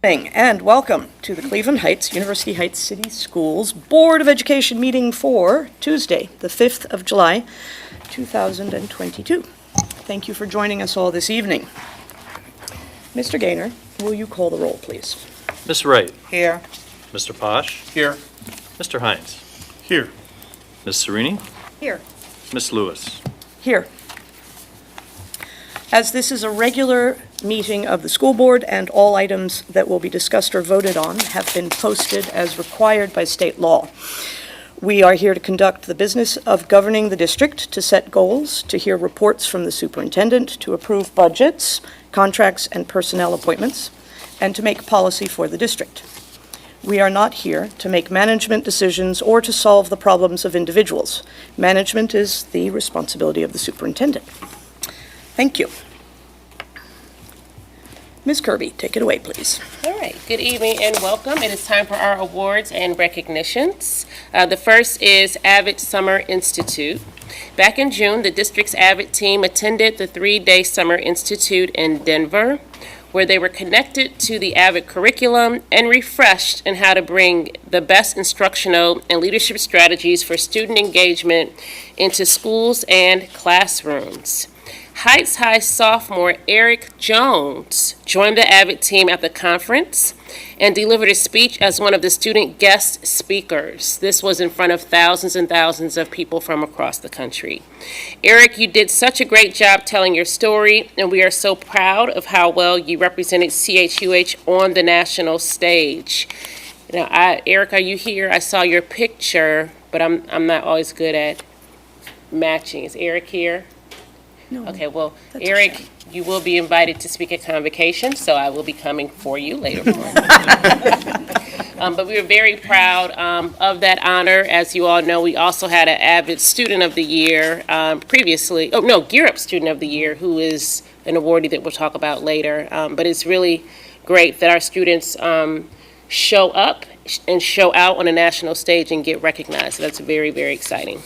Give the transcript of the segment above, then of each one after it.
And welcome to the Cleveland Heights, University Heights City Schools Board of Education meeting for Tuesday, the 5th of July, 2022. Thank you for joining us all this evening. Mr. Gaynor, will you call the roll, please? Ms. Wright. Here. Mr. Posh. Here. Mr. Hines. Here. Ms. Serini. Here. Ms. Lewis. Here. As this is a regular meeting of the school board and all items that will be discussed or voted on have been posted as required by state law. We are here to conduct the business of governing the district, to set goals, to hear reports from the superintendent, to approve budgets, contracts, and personnel appointments, and to make policy for the district. We are not here to make management decisions or to solve the problems of individuals. Management is the responsibility of the superintendent. Thank you. Ms. Kirby, take it away, please. All right, good evening and welcome. It is time for our awards and recognitions. The first is Avid Summer Institute. Back in June, the district's Avid team attended the 3-day Summer Institute in Denver, where they were connected to the Avid curriculum and refreshed in how to bring the best instructional and leadership strategies for student engagement into schools and classrooms. Heights High sophomore Eric Jones joined the Avid team at the conference and delivered a speech as one of the student guest speakers. This was in front of thousands and thousands of people from across the country. Eric, you did such a great job telling your story, and we are so proud of how well you represented CHUH on the national stage. Now, Eric, are you here? I saw your picture, but I'm not always good at matching. Is Eric here? No, okay, well, Eric, you will be invited to speak at Convocation, so I will be coming for you later on. But we were very proud of that honor. As you all know, we also had an Avid Student of the Year Gear Up Student of the Year, who is an awardee that we'll talk about later. But it's really great that our students show up and show out on a national stage and get recognized. So that's very, very exciting.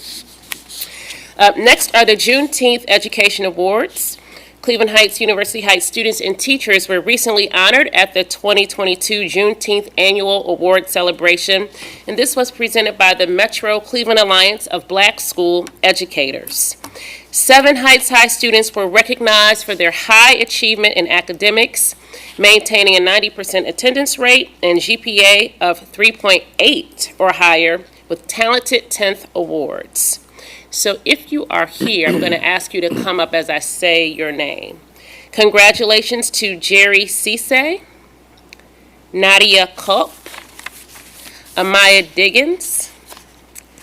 Next are the Juneteenth Education Awards. Cleveland Heights, University Heights students and teachers were recently honored at the 2022 Juneteenth Annual Award Celebration, and this was presented by the Metro Cleveland Alliance of Black School Educators. 7 Heights High students were recognized for their high achievement in academics, maintaining a 90% attendance rate and GPA of 3.8 or higher with talented 10th awards. So if you are here, I'm going to ask you to come up as I say your name. Congratulations to Jerry Cisse, Nadia Culp, Amaya Diggins,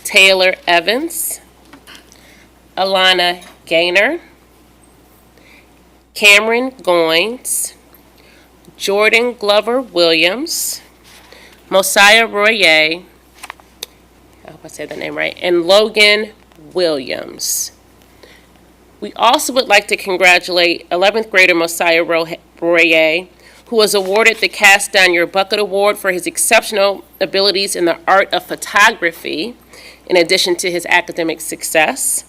Taylor Evans, Alana Gaynor, Cameron Goins, Jordan Glover Williams, Mosiah Royer, I hope I said that name right, and Logan Williams. We also would like to congratulate 11th grader Mosiah Royer, who was awarded the Cast Down Your Bucket Award for his exceptional abilities in the art of photography, in addition to his academic success.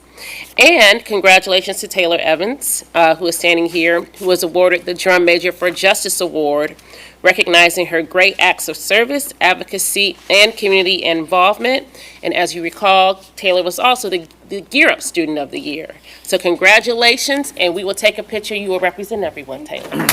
And congratulations to Taylor Evans, who is standing here, who was awarded the Drum Major for Justice Award, recognizing her great acts of service, advocacy, and community involvement. And as you recall, Taylor was also the Gear Up Student of the Year. So congratulations, and we will take a picture. You will represent everyone, Taylor.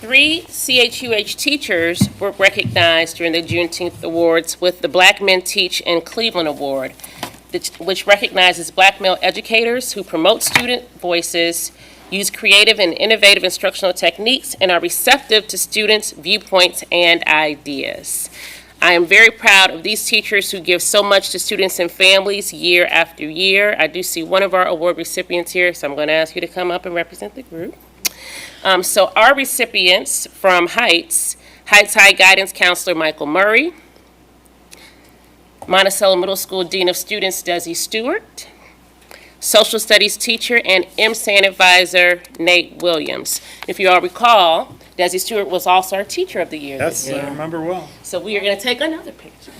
Three CHUH teachers were recognized during the Juneteenth Awards with the Black Men Teach in Cleveland Award, which recognizes Black male educators who promote student voices, use creative and innovative instructional techniques, and are receptive to students' viewpoints and ideas. I am very proud of these teachers who give so much to students and families year after year. I do see one of our award recipients here, so I'm going to ask you to come up and represent the group. So our recipients from Heights High Guidance Counselor Michael Murray, Monticello Middle School Dean of Students Desi Stewart, Social Studies teacher and MSAN advisor Nate Williams. If you all recall, Desi Stewart was also our Teacher of the Year this Yes, year. I remember well. So we are going to take another picture.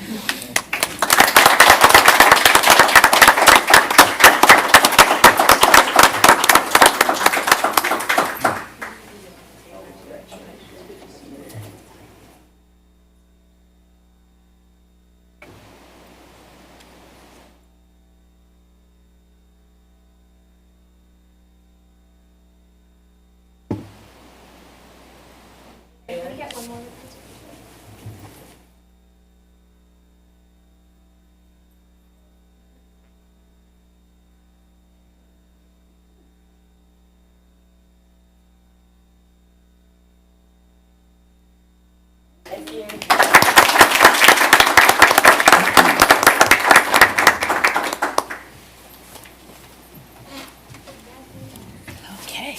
Okay.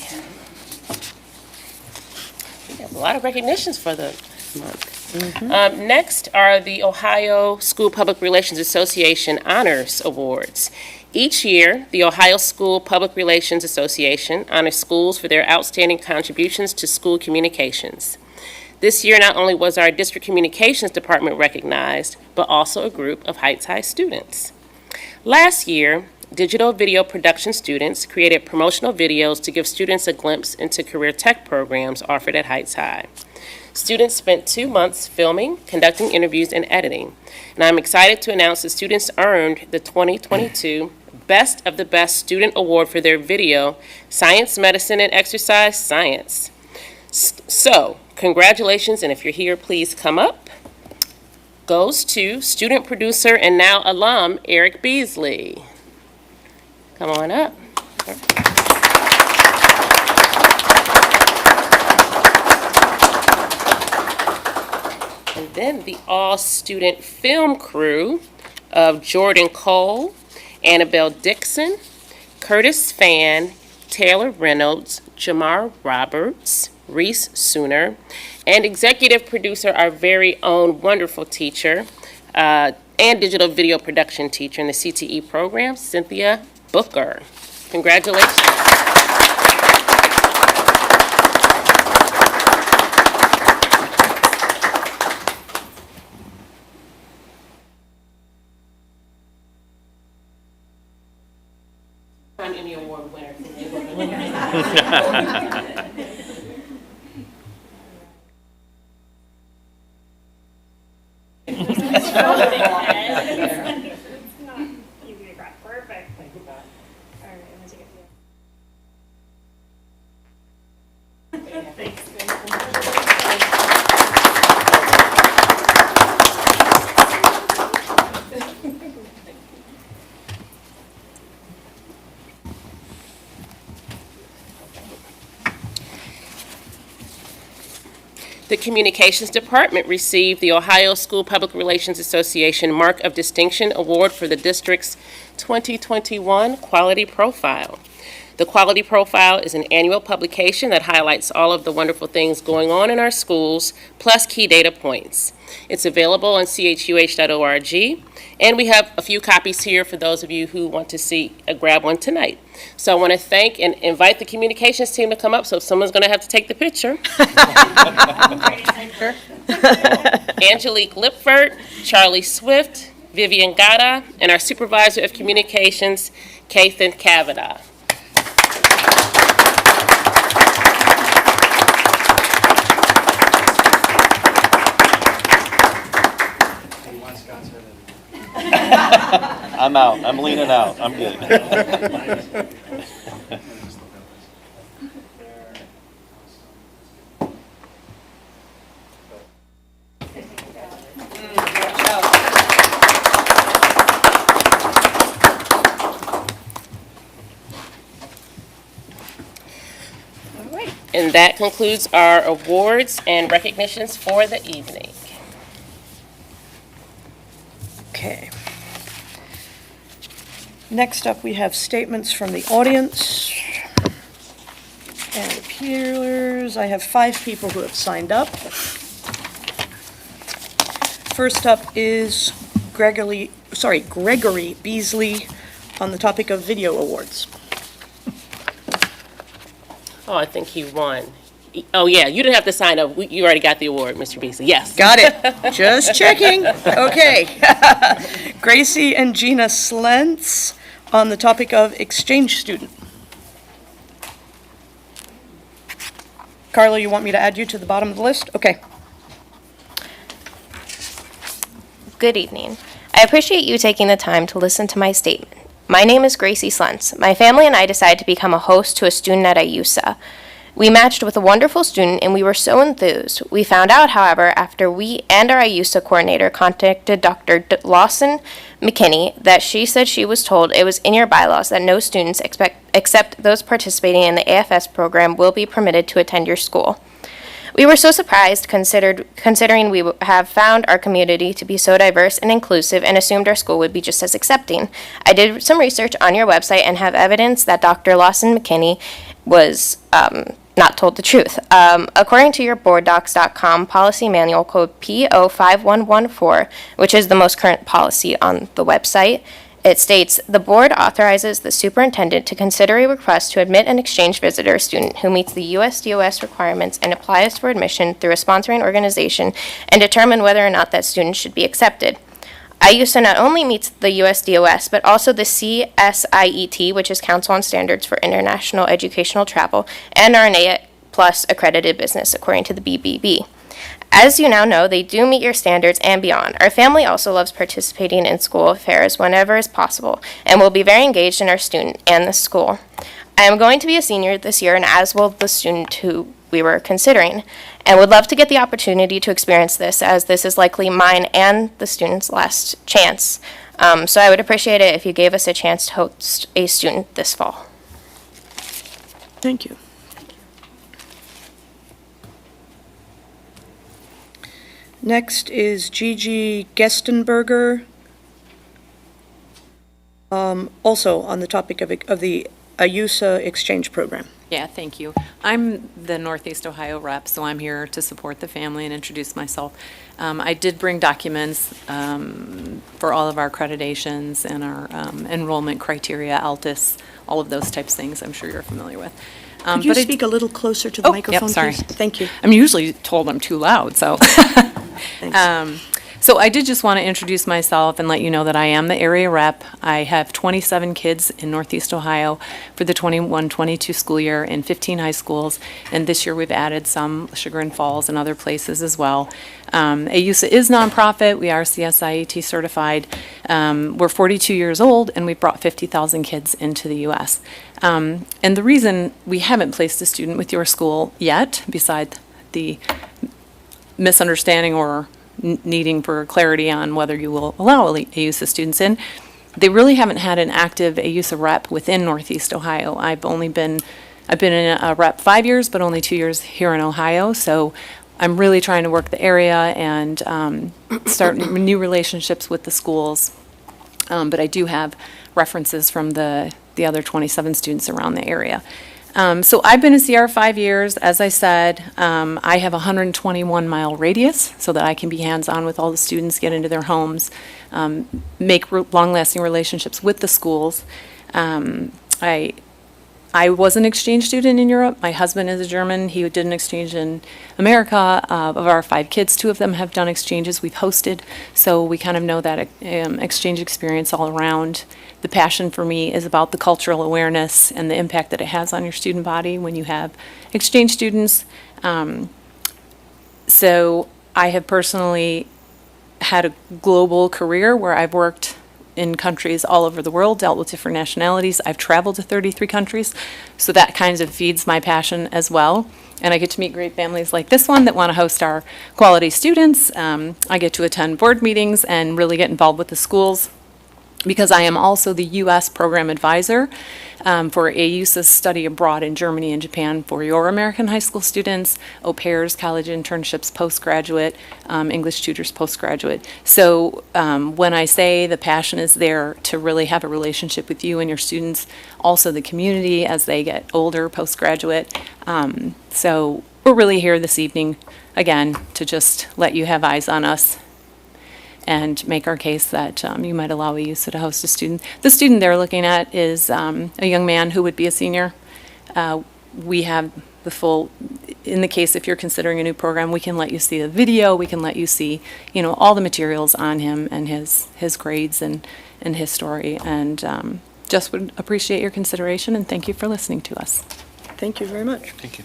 We have a lot of recognitions for the month. Next are the Ohio School Public Relations Association Honors Awards. Each year, the Ohio School Public Relations Association honors schools for their outstanding contributions to school communications. This year, not only was our district communications department recognized, but also a group of Heights High students. Last year, digital video production students created promotional videos to give students a glimpse into career tech programs offered at Heights High. Students spent 2 months filming, conducting interviews, and editing. And I'm excited to announce that students earned the 2022 Best of the Best Student Award for their video, Science, Medicine, and Exercise Science. So, congratulations, and if you're here, please come up. Goes to student producer and now alum, Eric Beasley. Come on up. And then the all-student film crew of Jordan Cole, Annabelle Dixon, Curtis Fan, Taylor Reynolds, Jamar Roberts, Reese Sooner, and executive producer, our very own wonderful teacher and digital video production teacher in the CTE program, Cynthia Booker. Congratulations. I'm Emmy Award winner. It's not easy to grab. Perfect. All right, I'm gonna take it. Thanks. The Communications Department received the Ohio School Public Relations Association Mark of Distinction Award for the district's 2021 Quality Profile. The Quality Profile is an annual publication that highlights all of the wonderful things going on in our schools, plus key data points. It's available on chuh.org, and we have a few copies here for those of you who want to grab one tonight. So I want to thank and invite the communications team to come up, so if someone's going to have to take the picture. Angelique Lipford, Charlie Swift, Vivian Gata, and our Supervisor of Communications, Kathan Cavanaugh. I'm out. I'm leaning out. I'm good. All right, and that concludes our awards and recognitions for the evening. Next up, we have statements from the audience and appealers. I have 5 people who have signed up. First up is Gregory Beasley on the topic of video awards. Oh, I think he won. Oh, yeah, you didn't have to sign up. You already got the award, Mr. Beasley. Yes. Got it. Just checking. Okay. Gracie and Gina Slentz on the topic of exchange student. Carla, you want me to add you to the bottom of the list? Okay. Good evening. I appreciate you taking the time to listen to my statement. My name is Gracie Slentz. My family and I decided to become a host to a student at IUSA. We matched with a wonderful student and we were so enthused. We found out, however, after we and our IUSA coordinator contacted Dr. Lawson McKinney, that she said she was told it was in your bylaws that no students except those participating in the AFS program will be permitted to attend your school. We were so surprised considering we have found our community to be so diverse and inclusive and assumed our school would be just as accepting. I did some research on your website and have evidence that Dr. Lawson McKinney was not told the truth. According to your boarddocs.com policy manual code P05114, which is the most current policy on the website, it states, the board authorizes the superintendent to consider a request to admit an exchange visitor student who meets the USDOS requirements and applies for admission through a sponsoring organization and determine whether or not that student should be accepted. IUSA not only meets the USDOS, but also the CSIET, which is Council on Standards for International Educational Travel, and are an A+ accredited business, according to the BBB. As you now know, they do meet your standards and beyond. Our family also loves participating in school affairs whenever is possible, and will be very engaged in our student and the school. I am going to be a senior this year, and as will the student who we were considering, and would love to get the opportunity to experience this, as this is likely mine and the student's last chance. So I would appreciate it if you gave us a chance to host a student this fall. Thank you. Next is Gigi Gestenberger, also on the topic of the IUSA exchange program. Yeah, thank you. I'm the Northeast Ohio rep, so I'm here to support the family and introduce myself. I did bring documents for all of our accreditations and our enrollment criteria, ALTIS, all of those types of things I'm sure you're familiar with. Could you speak a little closer to the microphone, yep, sorry. please? Thank you. I'm usually told I'm too loud, so. Thanks. So I did just want to introduce myself and let you know that I am the area rep. I have 27 kids in Northeast Ohio for the 21-22 school year in 15 high schools, and this year we've added some Chagrin Falls and other places as well. AUSA is nonprofit. We are CSIET certified. We're 42 years old, and we've brought 50,000 kids into the U.S. And the reason we haven't placed a student with your school yet, beside the misunderstanding or needing for clarity on whether you will allow AUSA students in, they really haven't had an active AUSA rep within Northeast Ohio. I've been in a rep 5 years, but only 2 years here in Ohio, so I'm really trying to work the area and start new relationships with the schools. But I do have references from the other 27 students around the area. So I've been a CR 5 years. As I said, I have a 121-mile radius so that I can be hands-on with all the students, get into their homes, make long-lasting relationships with the schools. I was an exchange student in Europe. My husband is a German. He did an exchange in America. Of our 5 kids, 2 of them have done exchanges. We've hosted, so we kind of know that exchange experience all around. The passion for me is about the cultural awareness and the impact that it has on your student body when you have exchange students. So I have personally had a global career where I've worked in countries all over the world, dealt with different nationalities. I've traveled to 33 countries, so that kind of feeds my passion as well. And I get to meet great families like this one that want to host our quality students. I get to attend board meetings and really get involved with the schools. because I am also the U.S. Program Advisor for AUSA's study abroad in Germany and Japan for your American high school students, au pairs, college internships, postgraduate, English tutors, postgraduate. So when I say the passion is there to really have a relationship with you and your students, also the community as they get older, postgraduate. So we're really here this evening, again, to just let you have eyes on us and make our case that you might allow AUSA to host a student. The student they're looking at is a young man who would be a senior. We have the full, in the case if you're considering a new program, we can let you see the video, we can let you see, all the materials on him and his grades and his story. And just would appreciate your consideration, and thank you for listening to us. Thank you very much. Thank you.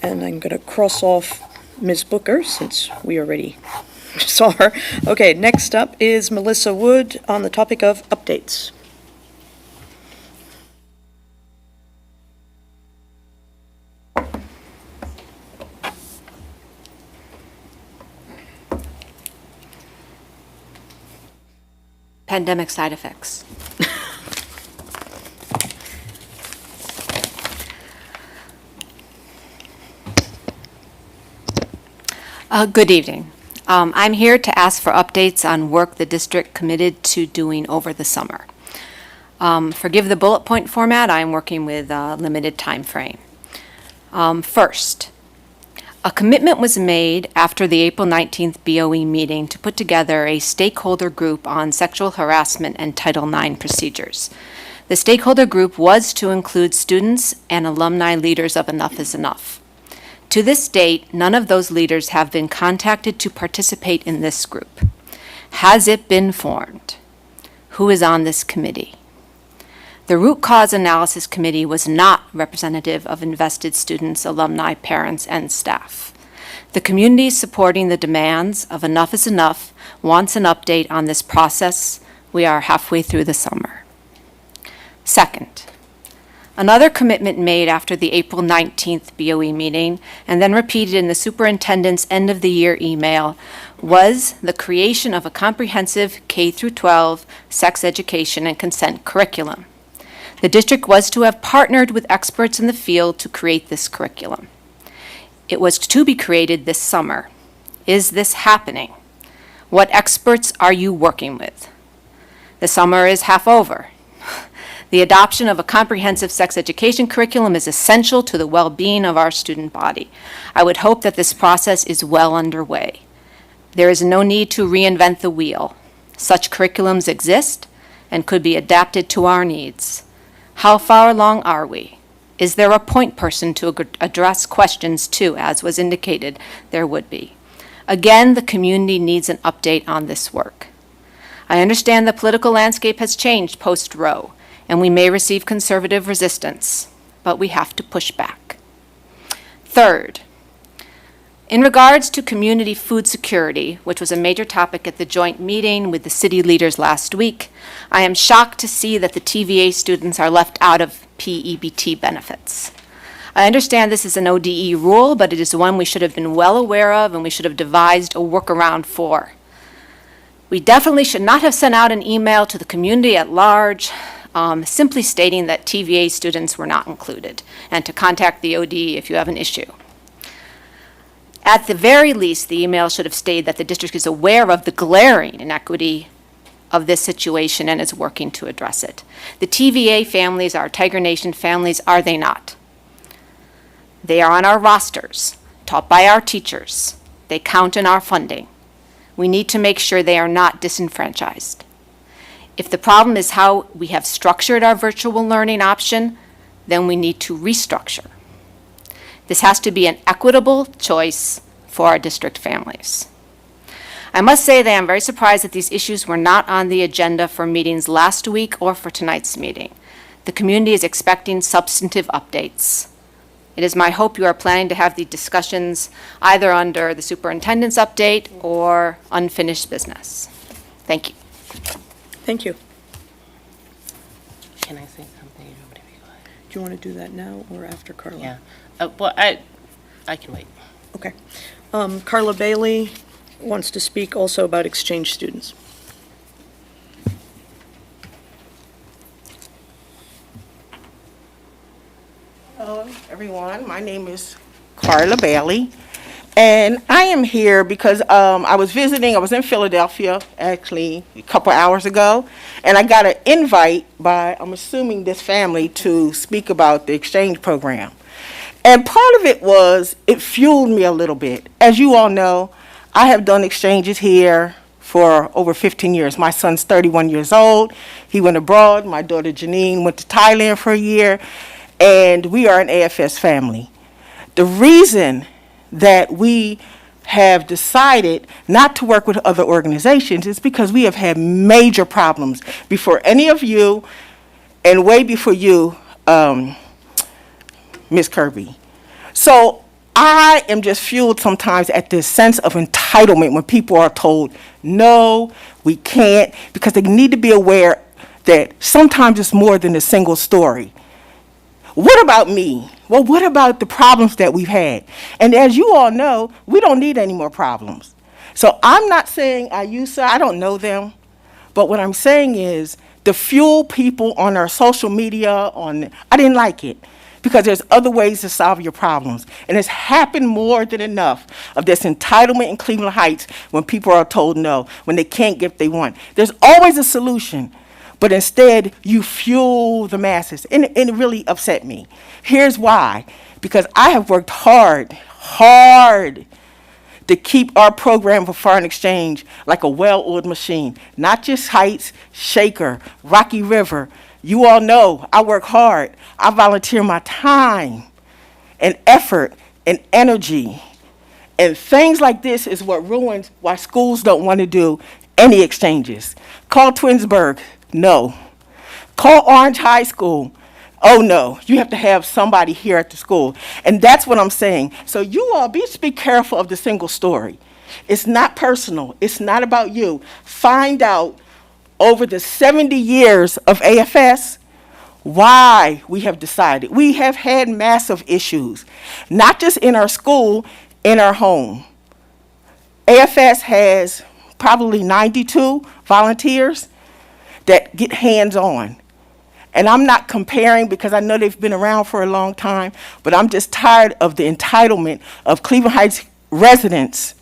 And I'm going to cross off Ms. Booker, since we already saw her. Okay, next up is Melissa Wood on the topic of updates. Pandemic side effects. Good evening. I'm here to ask for updates on work the district committed to doing over the summer. Forgive the bullet point format, I'm working with a limited time frame. First, a commitment was made after the April 19th BOE meeting to put together a stakeholder group on sexual harassment and Title IX procedures. The stakeholder group was to include students and alumni leaders of Enough is Enough. To this date, none of those leaders have been contacted to participate in this group. Has it been formed? Who is on this committee? The Root Cause Analysis Committee was not representative of invested students, alumni, parents, and staff. The community supporting the demands of Enough is Enough wants an update on this process. We are halfway through the summer. Second, another commitment made after the April 19th BOE meeting and then repeated in the superintendent's end-of-the-year email was the creation of a comprehensive K-12 sex education and consent curriculum. The district was to have partnered with experts in the field to create this curriculum. It was to be created this summer. Is this happening? What experts are you working with? The summer is half over. The adoption of a comprehensive sex education curriculum is essential to the well-being of our student body. I would hope that this process is well underway. There is no need to reinvent the wheel. Such curriculums exist and could be adapted to our needs. How far along are we? Is there a point person to address questions to, as was indicated there would be? Again, the community needs an update on this work. I understand the political landscape has changed post-Roe, and we may receive conservative resistance, but we have to push back. Third, in regards to community food security, which was a major topic at the joint meeting with the city leaders last week, I am shocked to see that the TVA students are left out of PEBT benefits. I understand this is an ODE rule, but it is one we should have been well aware of and we should have devised a workaround for. We definitely should not have sent out an email to the community at large simply stating that TVA students were not included and to contact the ODE if you have an issue. At the very least, the email should have stated that the district is aware of the glaring inequity of this situation and is working to address it. The TVA families are Tiger Nation families, are they not? They are on our rosters, taught by our teachers. They count in our funding. We need to make sure they are not disenfranchised. If the problem is how we have structured our virtual learning option, then we need to restructure. This has to be an equitable choice for our district families. I must say that I am very surprised that these issues were not on the agenda for meetings last week or for tonight's meeting. The community is expecting substantive updates. It is my hope you are planning to have the discussions either under the superintendent's update or unfinished business. Thank you. Thank you. Can I say something? Or whatever you want? Do you want to do that now or after Carla? Yeah. Well, I can wait. Okay. Carla Bailey, wants to speak also about exchange students. Hello, everyone. My name is Carla Bailey, and I am here because I was in Philadelphia, actually, a couple hours ago, and I got an invite by, I'm assuming, this family to speak about the exchange program. And part of it fueled me a little bit. As you all know, I have done exchanges here for over 15 years. My son's 31 years old. He went abroad. My daughter Janine went to Thailand for a year. And we are an AFS family. The reason that we have decided not to work with other organizations is because we have had major problems before any of you and way before you, Ms. Kirby. So I am just fueled sometimes at this sense of entitlement when people are told, no, we can't, because they need to be aware that sometimes it's more than a single story. What about me? Well, what about the problems that we've had? And as you all know, we don't need any more problems. So I'm not saying IUSA, I don't know them, but what I'm saying is the fuel people on our social media, I didn't like it because there's other ways to solve your problems. And it's happened more than enough of this entitlement in Cleveland Heights when people are told no, when they can't get what they want. There's always a solution. But instead, you fuel the masses. And it really upset me. Here's why. Because I have worked hard to keep our program for foreign exchange like a well-oiled machine. Not just Heights, Shaker, Rocky River. You all know I work hard. I volunteer my time and effort and energy. And things like this is what ruins why schools don't want to do any exchanges. Call Twinsburg. No. Call Orange High School. Oh, no. You have to have somebody here at the school. And that's what I'm saying. So you all be careful of the single story. It's not personal. It's not about you. Find out over the 70 years of AFS why we have decided. We have had massive issues, not just in our school, in our home. AFS has probably 92 volunteers that get hands-on. And I'm not comparing because I know they've been around for a long time, but I'm just tired of the entitlement of Cleveland Heights residents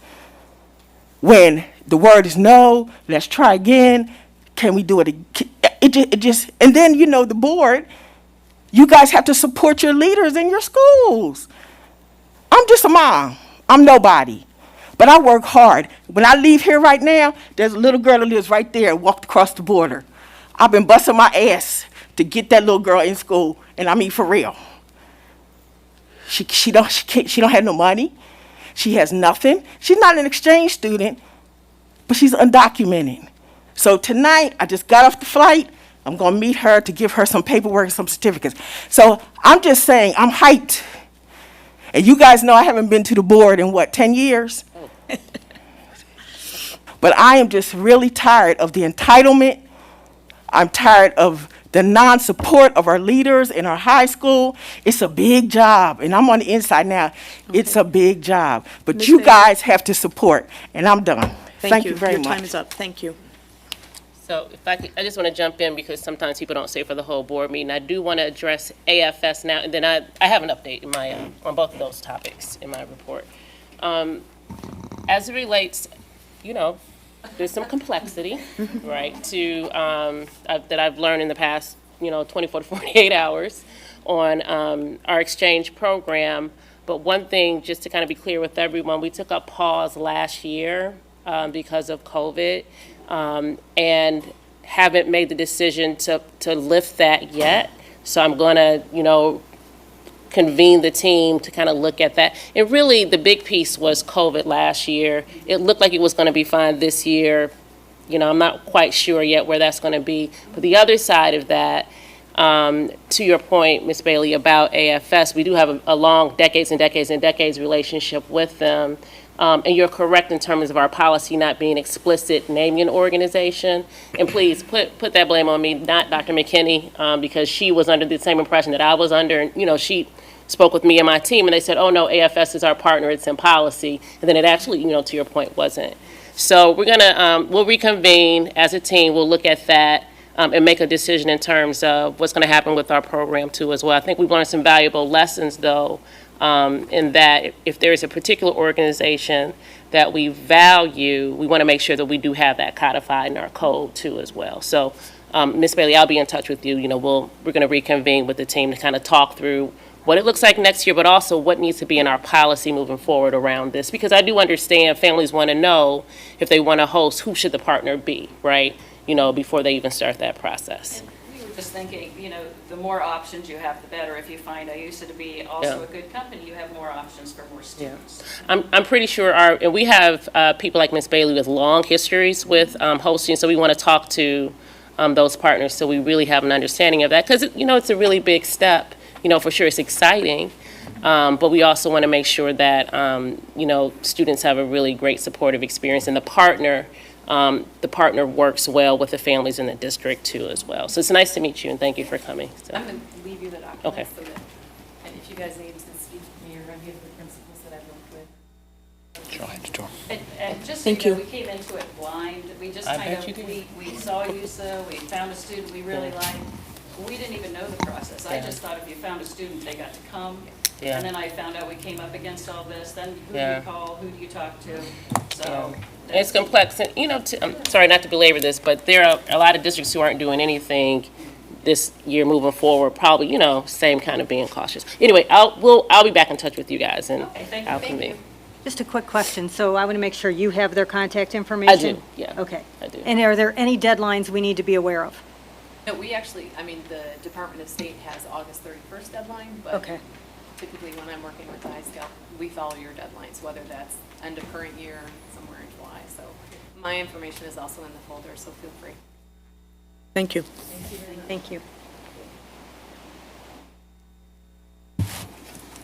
when the word is no, let's try again, can we do it? It just, and then, you know, the board, you guys have to support your leaders in your schools. I'm just a mom. I'm nobody. But I work hard. When I leave here right now, there's a little girl that lives right there, walked across the border. I've been busting my ass to get that little girl in school, and I mean for real. She don't have no money. She has nothing. She's not an exchange student, but she's undocumented. So tonight, I just got off the flight. I'm going to meet her to give her some paperwork and some certificates. So I'm just saying, I'm hyped. And you guys know I haven't been to the board in, 10 years? But I am just really tired of the entitlement. I'm tired of the non-support of our leaders in our high school. It's a big job, and I'm on the inside now. Okay. It's a big job. But Ms. you Bailey. Guys have to support, and I'm done. Thank you very much. Your time is up. Thank you. So if I could, I just want to jump in because sometimes people don't stay for the whole board meeting. I do want to address AFS now, and then I have an update in my on both of those topics in my report. As it relates, you know, there's some complexity, right, to that I've learned in the past, 24 to 48 hours on our exchange program. But one thing, just to kind of be clear with everyone, we took a pause last year because of COVID. And haven't made the decision to lift that yet. So I'm going to, convene the team to kind of look at that. And really, the big piece was COVID last year. It looked like it was going to be fine this year. I'm not quite sure yet where that's going to be. But the other side of that, to your point, Ms. Bailey, about AFS, we do have a long decades and decades and decades relationship with them. And you're correct in terms of our policy not being explicit, naming an organization. And please, put that blame on me, not Dr. McKinney, because she was under the same impression that I was under. And, you know, she spoke with me and my team, and they said, oh, no, AFS is our partner, it's in policy. And then it actually, you know, to your point, wasn't. So we're gonna, we'll reconvene as a team, we'll look at that, and make a decision in terms of what's gonna happen with our program too as well. I think we've learned some valuable lessons though, in that if there is a particular organization that we value, we wanna make sure that we do have that codified in our code too as well. So, Ms. Bailey, I'll be in touch with you. You know, we're gonna reconvene with the team to kind of talk through what it looks like next year, but also what needs to be in our policy moving forward around this. Because I do understand families want to know if they want to host, who should the partner be, right? You know, before they even start that process. We were just thinking, you know, the more options you have, the better. If you find IUSA to be also a good company, you have more options for more students. I'm pretty sure and we have people like Ms. Bailey with long histories with hosting, so we want to talk to those partners so we really have an understanding of that. Because, you know, it's a really big step. You know, for sure it's exciting, but we also want to make sure that, you know, students have a really great supportive experience, and the partner works well with the families in the district too as well. So it's nice to meet you, and thank you for coming. So. I'm going to leave you the documents. Okay. So that, and if you guys need to speak to me, or going to give the principals that I've worked with. Sure, I had to talk. And just, Thank you know, you. we came into it blind. We just I kind bet you of, did. we saw IUSA, we found a student we really liked. We didn't even know the process. I just thought if you found a student, they got to come. Yeah. And then I found out we came up against all this, then who do Yeah. you call, who do you talk to? So. And it's complex, and, you know, I'm sorry not to belabor this, but there are a lot of districts who aren't doing anything this year moving forward, probably, you know, same kind of being cautious. Anyway, I'll be back in touch with you guys, and Okay, thank you. I'll Thank convene. Just a quick question. So I want to make sure you have their contact information? I do, yeah. Okay. I do. And are there any deadlines we need to be aware of? No, we actually, I mean, the Department of State has August 31st deadline, but Okay. typically when I'm working with the high scout, we follow your deadlines, whether that's end of current year, somewhere in July. So my information is also in the folder, so feel free. Thank you. Thank you.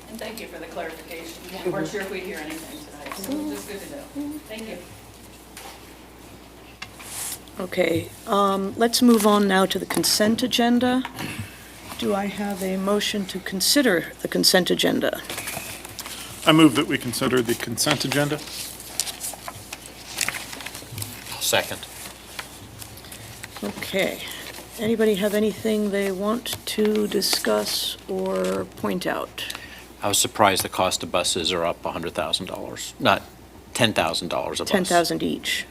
And thank you for the clarification. We weren't sure if we'd hear anything tonight, so it's just good to know. Thank you. Okay, let's move on now to the consent agenda. Do I have a motion to consider the consent agenda? I move that we consider the consent agenda. Second. Okay. Anybody have anything they want to discuss or point out? I was surprised the cost of buses are up $100,000, not $10,000 a bus. 10,000 each.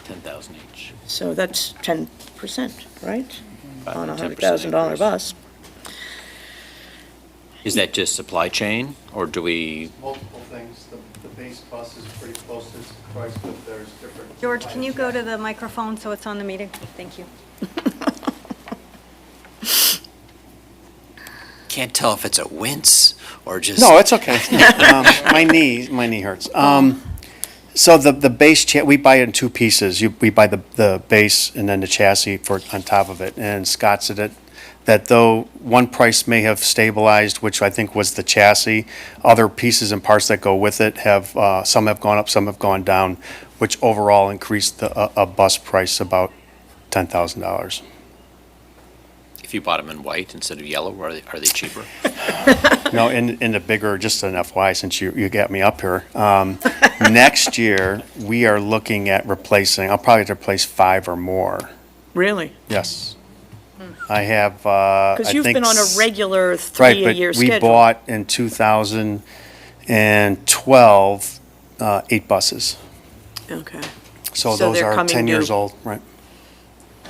10,000 each. So that's 10%, right? On a 10% $100,000 increase. bus. Is that just supply chain, or do we, Multiple things. The base bus is pretty close to its price, but there's different. George, can you go to the microphone so it's on the meeting? Thank you. Can't tell if it's a wince or just. No, it's okay. My knee hurts. So the base, we buy it in two pieces. We buy the base and then the chassis on top of it. And Scott said that though one price may have stabilized, which I think was the chassis, other pieces and parts that go with it some have gone up, some have gone down, which overall increased a bus price about $10,000. if you bought them in white instead of yellow, are they cheaper? No, in the bigger, just an FYI, since you got me up here. Next year, we are looking at replacing, I'll probably have to replace 5 or more. Really? Yes. I have, I Because you've think been on a s- regular Right, three-a-year but schedule. we bought in 2012, 8 buses. Okay. So So those they're are coming 10 years due. old, right?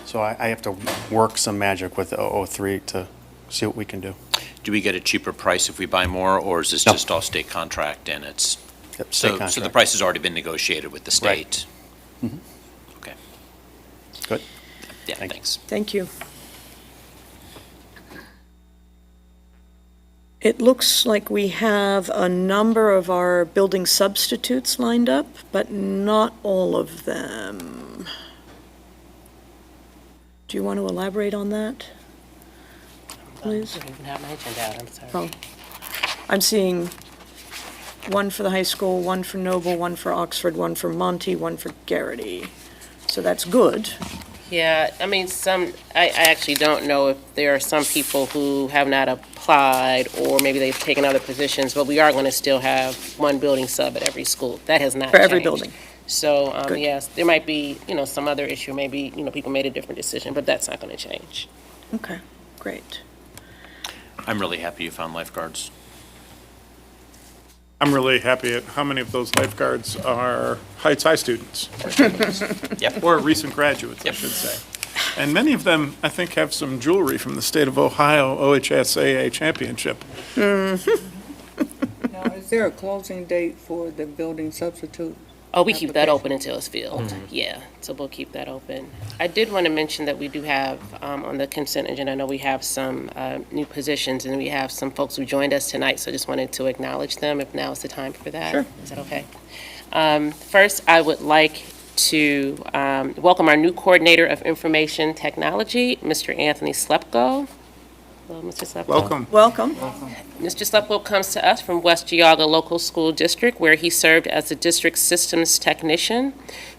So I have to work some magic with the 003 to see what we can do. Do we get a cheaper price if we buy more, or is this No. just all state contract and it's, Yep, state so the contract. price has already been negotiated with the Right. state? Mhm. Okay, Good. yeah, Thank you. thanks. Thank you. It looks like we have a number of our building substitutes lined up, but not all of them. Do you want to elaborate on that? Please. I don't even have my agenda out, I'm sorry. Oh, I'm seeing one for the high school, one for Noble, one for Oxford, one for Monty, one for Garrity. So that's good. Yeah, I mean, I actually don't know if there are some people who have not applied, or maybe they've taken other positions, but we are going to still have one building sub at every school. That has not changed. For every building. So, Good. yes, there might be, some other issue, maybe, people made a different decision, but that's not going to change. Okay, great. I'm really happy you found lifeguards. I'm really happy at how many of those lifeguards are Heights High students. Yep. Or recent graduates, I should say. And many of them, I think, have some jewelry from the state of Ohio OHSAA championship. Now, is there a closing date for the building substitute? Oh, we keep that open until it's filled. Yeah, so we'll keep that open. I did want to mention that we do have, on the consent agenda, I know we have some new positions, and we have some folks who joined us tonight, so I just wanted to acknowledge them, if now is the time for that. Sure. Is that okay? First, I would like to welcome our new Coordinator of Information Technology, Mr. Anthony Slepko. Hello, Mr. Slepko. Welcome. Welcome. Mr. Slepko comes to us from West Geauga Local School District, where he served as the district systems technician.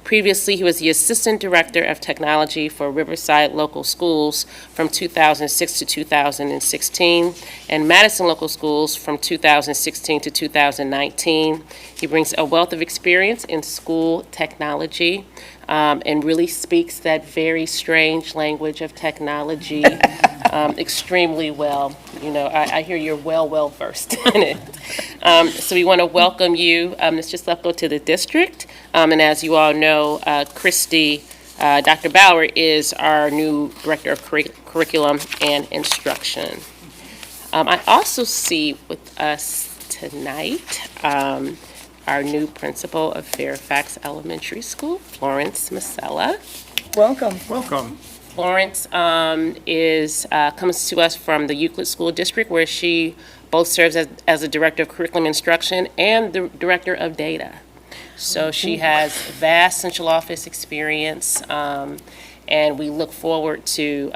Previously, he was the Assistant Director of Technology for Riverside Local Schools from 2006 to 2016, and Madison Local Schools from 2016 to 2019. He brings a wealth of experience in school technology, and really speaks that very strange language of technology extremely well. I hear you're well versed in it. So we want to welcome you, Mr. Slepko, to the district. And as you all know, Christy, Dr. Bauer is our new Director of Curriculum and Instruction. I also see with us tonight our new principal of Fairfax Elementary School, Florence Masella. Welcome. Welcome. Florence comes to us from the Euclid School District, where she both serves as the Director of Curriculum Instruction and the Director of Data. So she has vast central office experience, and we look forward to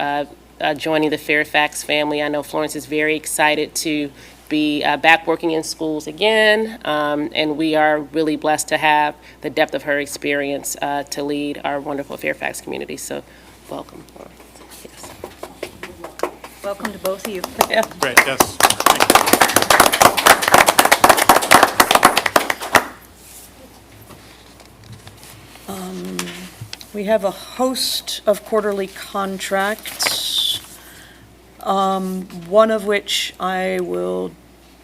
joining the Fairfax family. I know Florence is very excited to be back working in schools again, and we are really blessed to have the depth of her experience to lead our wonderful Fairfax community. So welcome, Florence. Yes. Welcome to both of you. Yeah. Great, yes. Thank you. We have a host of quarterly contracts, one of which I will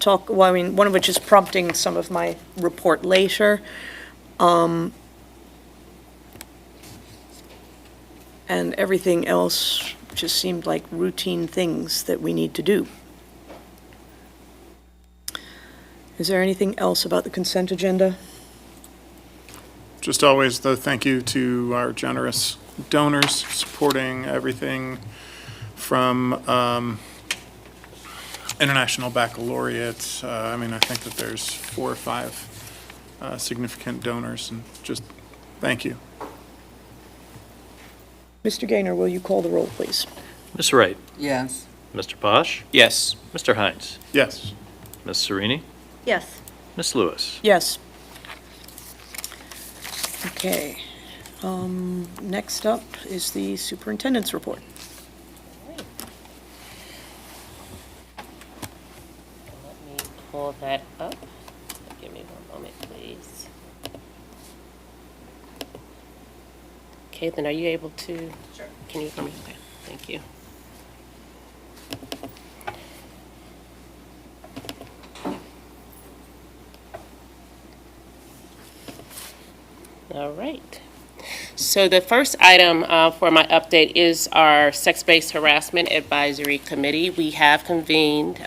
talk, one of which is prompting some of my report later. And everything else just seemed like routine things that we need to do. Is there anything else about the consent agenda? Just always the thank you to our generous donors supporting everything from International Baccalaureate. I think that there's 4 or 5 significant donors, and just thank you. Mr. Gaynor, will you call the roll, please? Ms. Wright? Yes. Mr. Posh? Yes. Mr. Hines? Yes. Ms. Serini? Yes. Ms. Lewis? Yes. Okay. Next up is the superintendent's report. Let me pull that up. Give me one moment, please. Caitlin, are you able to? Sure. Can you hear me? Okay, thank you. All right. So the first item for my update is our Sex-Based Harassment Advisory Committee. We have convened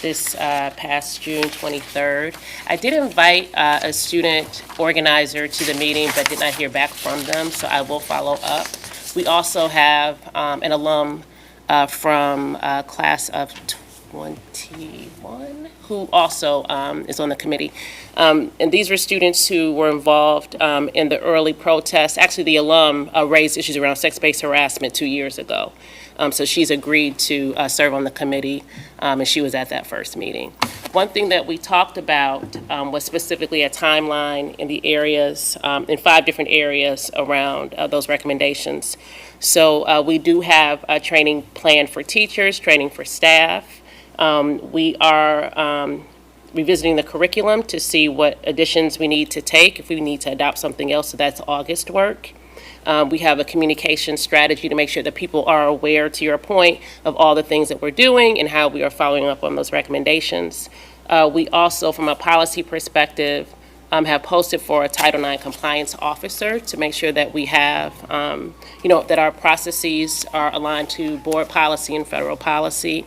this past June 23rd. I did invite a student organizer to the meeting, but did not hear back from them, so I will follow up. We also have an alum from class of 21, who also is on the committee. And these were students who were involved in the early protests. Actually, the alum raised issues around sex-based harassment 2 years ago. So she's agreed to serve on the committee, and she was at that first meeting. One thing that we talked about was specifically a timeline in the areas, in 5 different areas around those recommendations. So we do have a training plan for teachers, training for staff. We are revisiting the curriculum to see what additions we need to take, if we need to adopt something else, so that's August work. We have a communication strategy to make sure that people are aware, to your point, of all the things that we're doing and how we are following up on those recommendations. We also, from a policy perspective, have posted for a Title IX compliance officer to make sure that we have, that our processes are aligned to board policy and federal policy.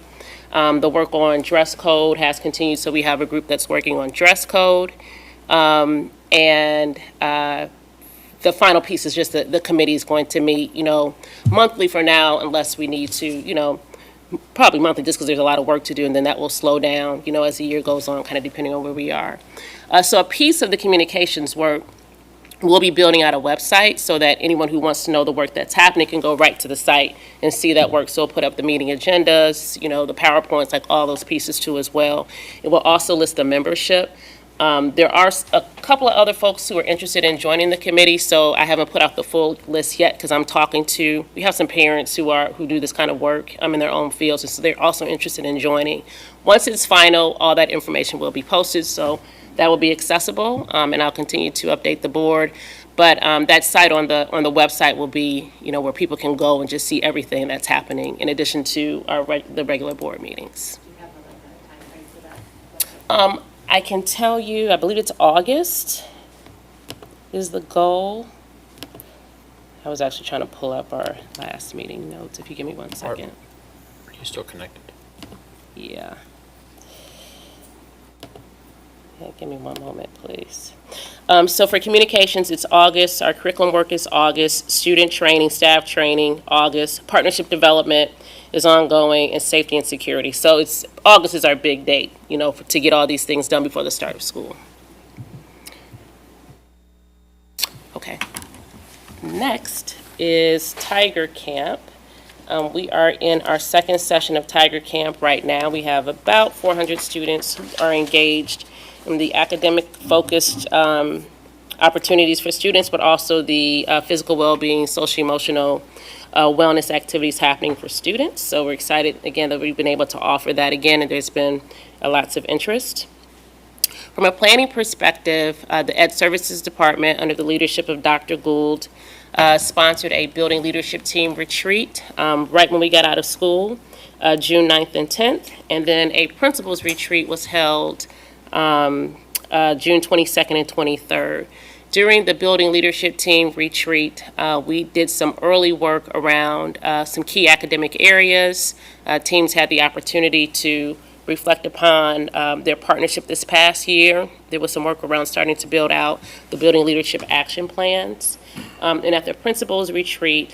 The work on dress code has continued, so we have a group that's working on dress code. The final piece is just that the committee is going to meet, monthly for now, unless we need to, probably monthly just because there's a lot of work to do, and then that will slow down, as the year goes on, kind of depending on where we are. So a piece of the communications work, we'll be building out a website so that anyone who wants to know the work that's happening can go right to the site and see that work. So we'll put up the meeting agendas, the PowerPoints, like all those pieces too as well. It will also list the membership. There are a couple of other folks who are interested in joining the committee, so I haven't put out the full list yet because we have some parents who do this kind of work in their own fields, and so they're also interested in joining. Once it's final, all that information will be posted, so that will be accessible, and I'll continue to update the board. But that site on the website will be, where people can go and just see everything that's happening in addition to the regular board meetings. Do you have a time frame for that? I can tell you, I believe it's August is the goal. I was actually trying to pull up our last meeting notes. If you give me 1 second. Are you still connected? Yeah. Give me 1 moment, please. So for communications, it's August. Our curriculum work is August. Student training, staff training, August. Partnership development is ongoing, and safety and security. So August is our big date, to get all these things done before the start of school. Okay. Next is Tiger Camp. We are in our second session of Tiger Camp right now. We have about 400 students who are engaged in the academic-focused opportunities for students, but also the physical well-being, social-emotional wellness activities happening for students. So we're excited, again, that we've been able to offer that again, and there's been lots of interest. From a planning perspective, the Ed Services Department, under the leadership of Dr. Gould, sponsored a building leadership team retreat right when we got out of school, June 9th and 10th, and then a principals retreat was held June 22nd and 23rd. During the building leadership team retreat, we did some early work around some key academic areas. Teams had the opportunity to reflect upon their partnership this past year. There was some work around starting to build out the building leadership action plans. And at the principals retreat,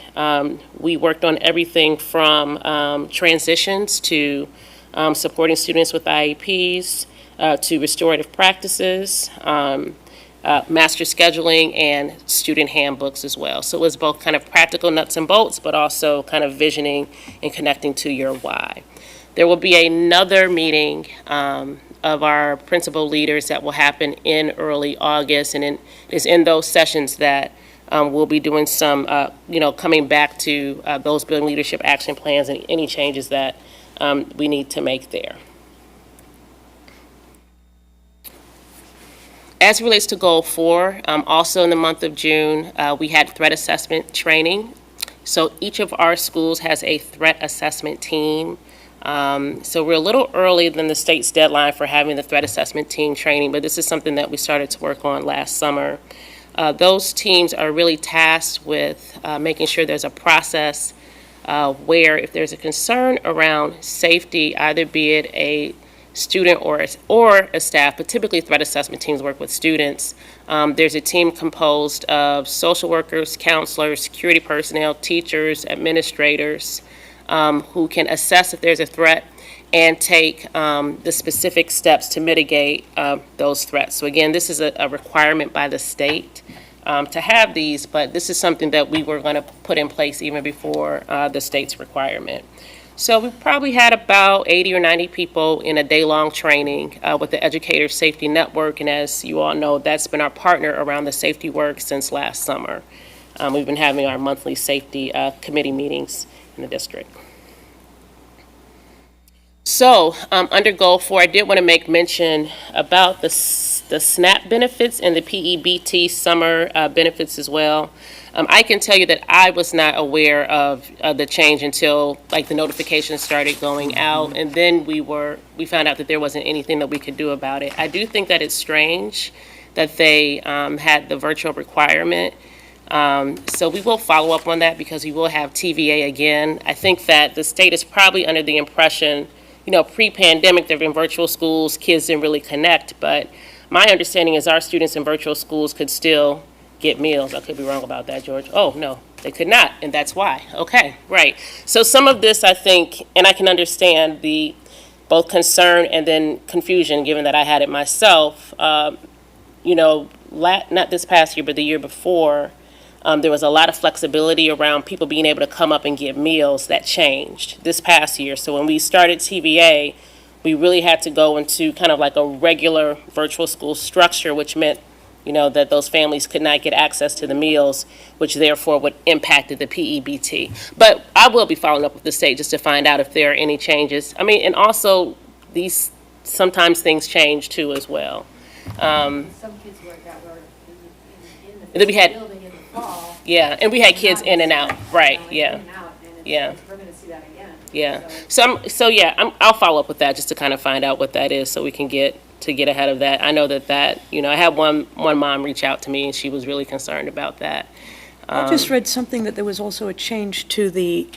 we worked on everything from transitions to supporting students with IEPs, to restorative practices, master scheduling, and student handbooks as well. So it was both kind of practical nuts and bolts, but also kind of visioning and connecting to your why. There will be another meeting of our principal leaders that will happen in early August, and it is in those sessions that we'll be doing some, coming back to those building leadership action plans and any changes that we need to make there. As it relates to Goal 4, also in the month of June, we had threat assessment training. So each of our schools has a threat assessment team. So we're a little early than the state's deadline for having the threat assessment team training, but this is something that we started to work on last summer. Those teams are really tasked with making sure there's a process where if there's a concern around safety, either be it a student or a staff, but typically threat assessment teams work with students. There's a team composed of social workers, counselors, security personnel, teachers, administrators, who can assess if there's a threat and take the specific steps to mitigate those threats. So again, this is a requirement by the state to have these, but this is something that we were going to put in place even before the state's requirement. So we probably had about 80 or 90 people in a day-long training with the Educator Safety Network, and as you all know, that's been our partner around the safety work since last summer. We've been having our monthly safety committee meetings in the district. So under Goal 4, I did want to make mention about the SNAP benefits and the PEBT summer benefits as well. I can tell you that I was not aware of the change until like the notifications started going out, and then we found out that there wasn't anything that we could do about it. I do think that it's strange that they had the virtual requirement. So we will follow up on that because we will have TVA again. I think that the state is probably under the impression, pre-pandemic there have been virtual schools, kids didn't really connect, but my understanding is our students in virtual schools could still get meals. I could be wrong about that, George. Oh, no, they could not, and that's why. Okay, right. So some of this, I think, and I can understand the both concern and then confusion, given that I had it myself. Not this past year, but the year before, there was a lot of flexibility around people being able to come up and get meals. That changed this past year. So when we started TVA, we really had to go into kind of like a regular virtual school structure, which meant that those families could not get access to the meals, which therefore would impacted the PEBT. But I will be following up with the state just to find out if there are any changes. I mean, and also sometimes things change too as well. Some kids were in the We had, building in the fall. yeah, and we had kids in and out, right? Yeah, yeah. We're going to see that again. Yeah. I'll follow up with that just to kind of find out what that is, so we can get ahead of that. I know that I had one mom reach out to me, and she was really concerned about that. I just read something that there was also a change to the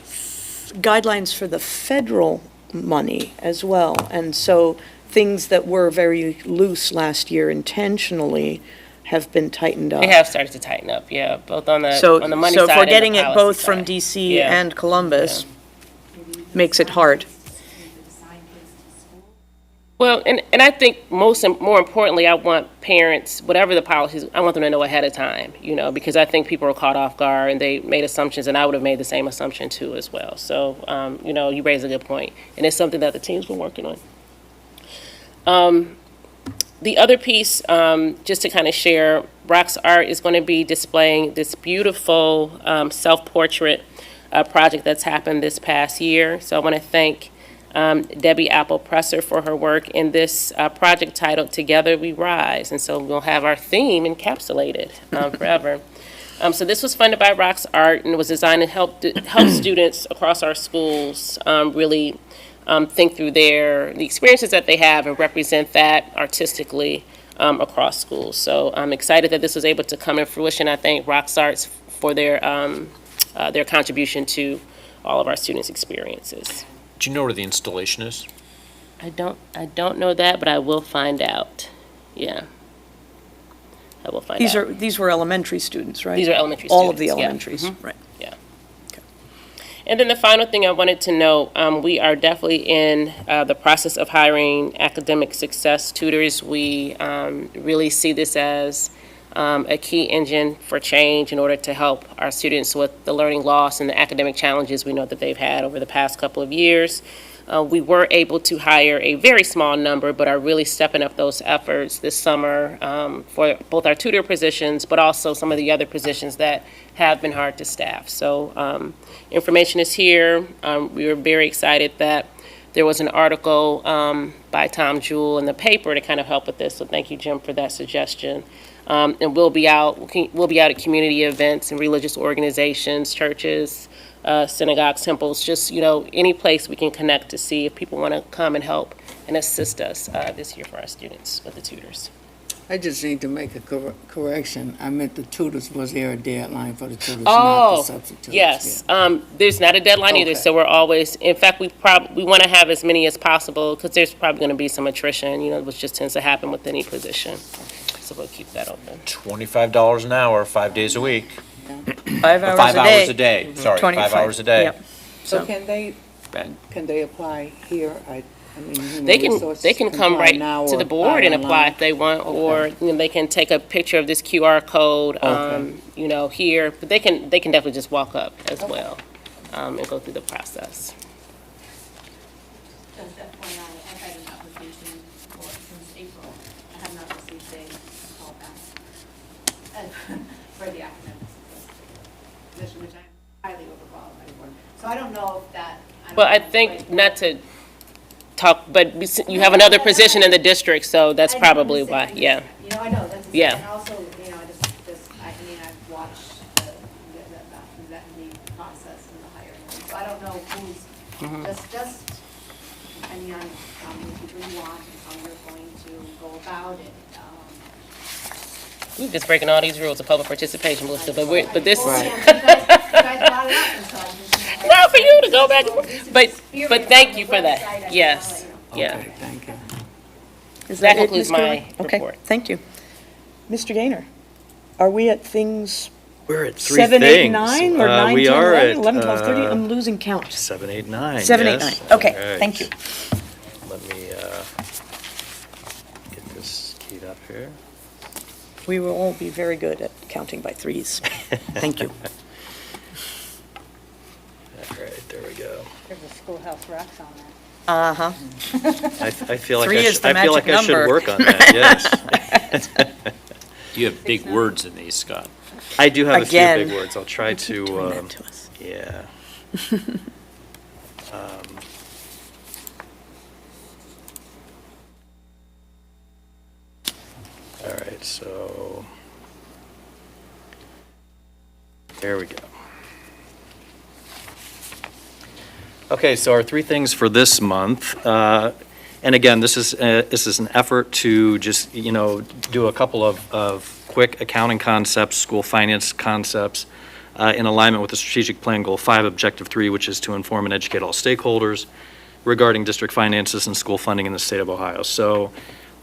guidelines for the federal money as well. And so things that were very loose last year intentionally have been tightened up. They have started to tighten up, yeah, both on the money side and the policy side. So if we're getting it both from DC and Columbus, makes it hard. Well, and I think more importantly, I want parents, whatever the policies, I want them to know ahead of time, because I think people are caught off guard and they made assumptions, and I would have made the same assumption too as well. So, you raise a good point, and it's something that the team's been working on. The other piece, just to kind of share, Rock's Art is going to be displaying this beautiful self-portrait project that's happened this past year. So I want to thank Debbie Apple-Presser for her work in this project titled Together We Rise. And so we'll have our theme encapsulated forever. So this was funded by Rock's Art and was designed to help students across our schools really think through the experiences that they have and represent that artistically across schools. So I'm excited that this was able to come in fruition. I thank Rock's Arts for their contribution to all of our students' experiences. Do you know where the installation is? I don't know that, but I will find out. Yeah. I will find out. These were elementary students, right? These are elementary All of students, the yeah. elementaries, Mhm. right. Yeah. Okay. And then the final thing I wanted to note, we are definitely in the process of hiring academic success tutors. We really see this as a key engine for change in order to help our students with the learning loss and the academic challenges we know that they've had over the past couple of years. We were able to hire a very small number, but are really stepping up those efforts this summer for both our tutor positions, but also some of the other positions that have been hard to staff. So information is here. We were very excited that there was an article by Tom Jewell in the paper to kind of help with this. So thank you, Jim, for that suggestion. And we'll be out at community events and religious organizations, churches, synagogues, temples, just, any place we can connect to see if people want to come and help and assist us this year for our students with the tutors. I just need to make a correction. I meant the tutors. Was there a deadline for the tutors, not the substitutes? Yes. Yeah. There's not a deadline either, so we're always, in fact, we want to have as many as possible because there's probably going to be some attrition, which just tends to happen with any position. So we'll keep that open. $25 an hour, 5 days a week. 5 hours a day. 5 hours a day, sorry, 5 25, hours a day. yep. So can they apply here? I mean, human resources They can come apply right now to or the board and apply online? if they want, or, Okay. they can take a picture of this QR code, Okay. here, but they can definitely just walk up as well, and go through the process. Just FYI, I've had an application since April. I have not received a call back for the academic position, which I'm highly overqualified for. So I don't know if that. Well, I think not to talk, but you have another position in the district, so that's probably why, yeah. You know, I know, that's, Yeah. and also, I've watched the process and the hiring. So I don't know who's, just, depending on how many people you want and how you're going to go about it. You're just breaking all these rules of public participation, Melissa, but this. You guys brought it up, and so I'm just. Not for you to go back, but thank you for that, yes, yeah. Okay, thank you. Is That it, concludes Mr. my Ray? Okay, report. thank you. Mr. Gaynor, are we at things We're at 3 7, 8, things. 9, or 9, We 10, are 11, at 11, 12, 13? I'm losing count. 7, 8, 9. 7, 8, 9. yes. Okay, All right. thank you. Let me get this keyed up here. We will all be very good at counting by threes. Thank you. All right, there we go. There's a schoolhouse rocks on that. Uh-huh. I feel like 3 is the I feel like magic I should number. work on that, yes. You have big words in these, Scott. I do have a few Again. big words. I'll try You keep to, doing that to us. yeah. All right, so there we go. Okay, so our 3 things for this month, and again, this is an effort to just, do a couple of quick accounting concepts, school finance concepts, in alignment with the strategic plan goal 5, objective 3, which is to inform and educate all stakeholders regarding district finances and school funding in the state of Ohio. So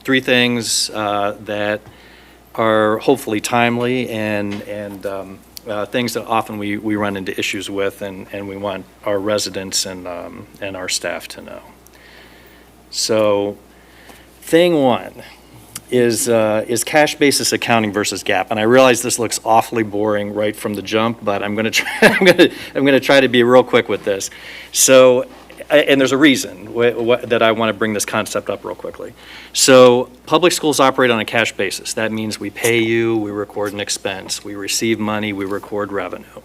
3 things that are hopefully timely and things that often we run into issues with, and we want our residents and our staff to know. So, thing 1 is cash basis accounting versus GAAP, and I realize this looks awfully boring right from the jump, but I'm going to try. I'm going to try to be real quick with this. So, and there's a reason that I want to bring this concept up real quickly. So public schools operate on a cash basis. That means we pay you, we record an expense, we receive money, we record revenue.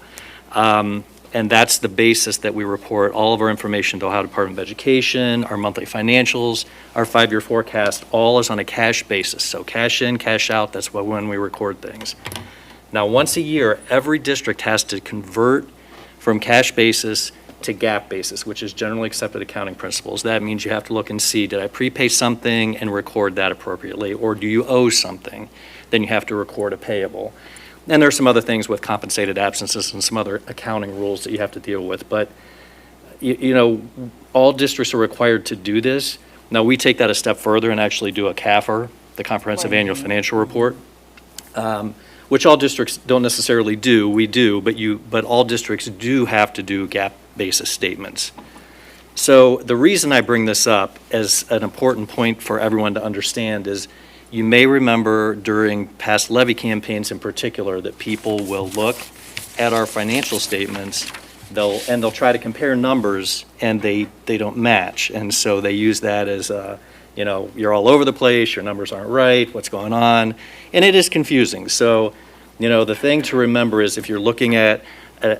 And that's the basis that we report all of our information to Ohio Department of Education, our monthly financials, our 5-year forecast, all is on a cash basis. So cash in, cash out, that's when we record things. Now, once a year, every district has to convert from cash basis to GAAP basis, which is generally accepted accounting principles. That means you have to look and see, did I prepay something and record that appropriately, or do you owe something? Then you have to record a payable. And there's some other things with compensated absences and some other accounting rules that you have to deal with. But, all districts are required to do this. Now, we take that a step further and actually do a CAFR, the Comprehensive Annual Financial Report, which all districts don't necessarily do. We do, but all districts do have to do GAAP basis statements. So the reason I bring this up as an important point for everyone to understand is you may remember during past levy campaigns in particular that people will look at our financial statements, they'll try to compare numbers and they don't match. And so they use that as you're all over the place, your numbers aren't right, what's going on? And it is confusing. So, the thing to remember is if you're looking at a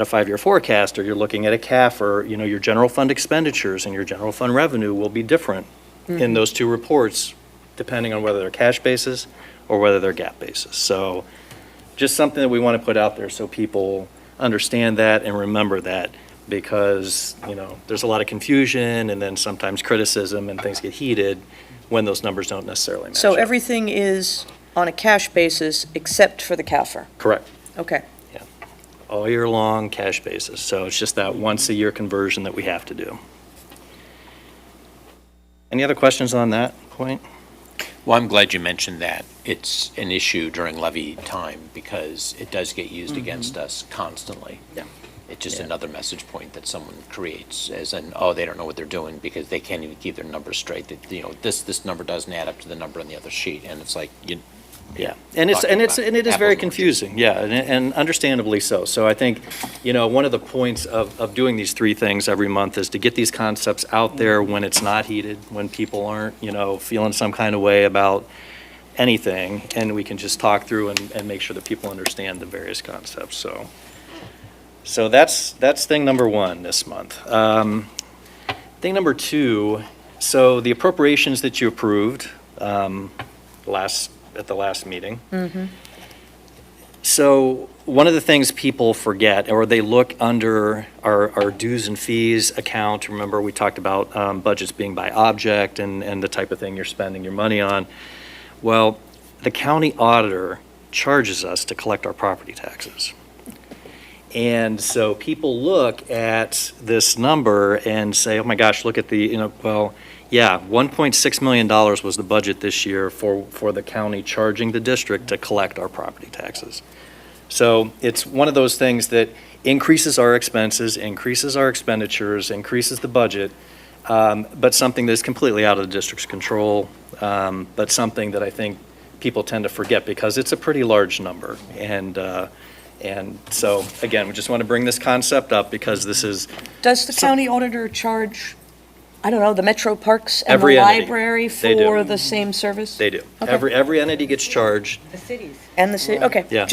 5-year forecast, or you're looking at a CAFR, your general fund expenditures and your general fund revenue will be different in those 2 reports, depending on whether they're cash basis or whether they're GAAP basis. So just something that we want to put out there so people understand that and remember that, because, there's a lot of confusion and then sometimes criticism and things get heated when those numbers don't necessarily match So up. everything is on a cash basis except for the CAFR? Correct. Okay. All year long, cash basis. So it's just that once a year conversion that we have to do. Any other questions on that point? Well, I'm glad you mentioned that. It's an issue during levy time because it does get used against us constantly. Yeah. It's just another message point that someone creates as an, oh, they don't know what they're doing because they can't even keep their numbers straight. That, you know, this number doesn't add up to the number on the other sheet, and it's like, Yeah, and it is very confusing, yeah, and understandably so. So I think, you know, one of the points of doing these three things every month is to get these concepts out there when it's not heated, when people aren't, you know, feeling some kind of way about anything, and we can just talk through and make sure that people understand the various concepts, so that's thing number one this month. Thing number two, so the appropriations that you approved at the last meeting. Mm-hmm. So one of the things people forget, or they look under our dues and fees account. Remember, we talked about budgets being by object and the type of thing you're spending your money on. Well, the county auditor charges us to collect our property taxes. And so people look at this number and say, oh my gosh, look at the, you know, well, yeah, $1.6 million was the budget this year for the county charging the district to collect our property taxes. So it's one of those things that increases our expenses, increases our expenditures, increases the budget, but something that's completely out of the district's control, but something that I think people tend to forget because it's a pretty large number. And so, again, we just want to bring this concept up because this is. Does the county auditor charge, I don't know, the Metro Parks and the Every entity. library They do. for the same service? They do. Okay. Every entity gets charged. The cities. And the city, okay. Yeah.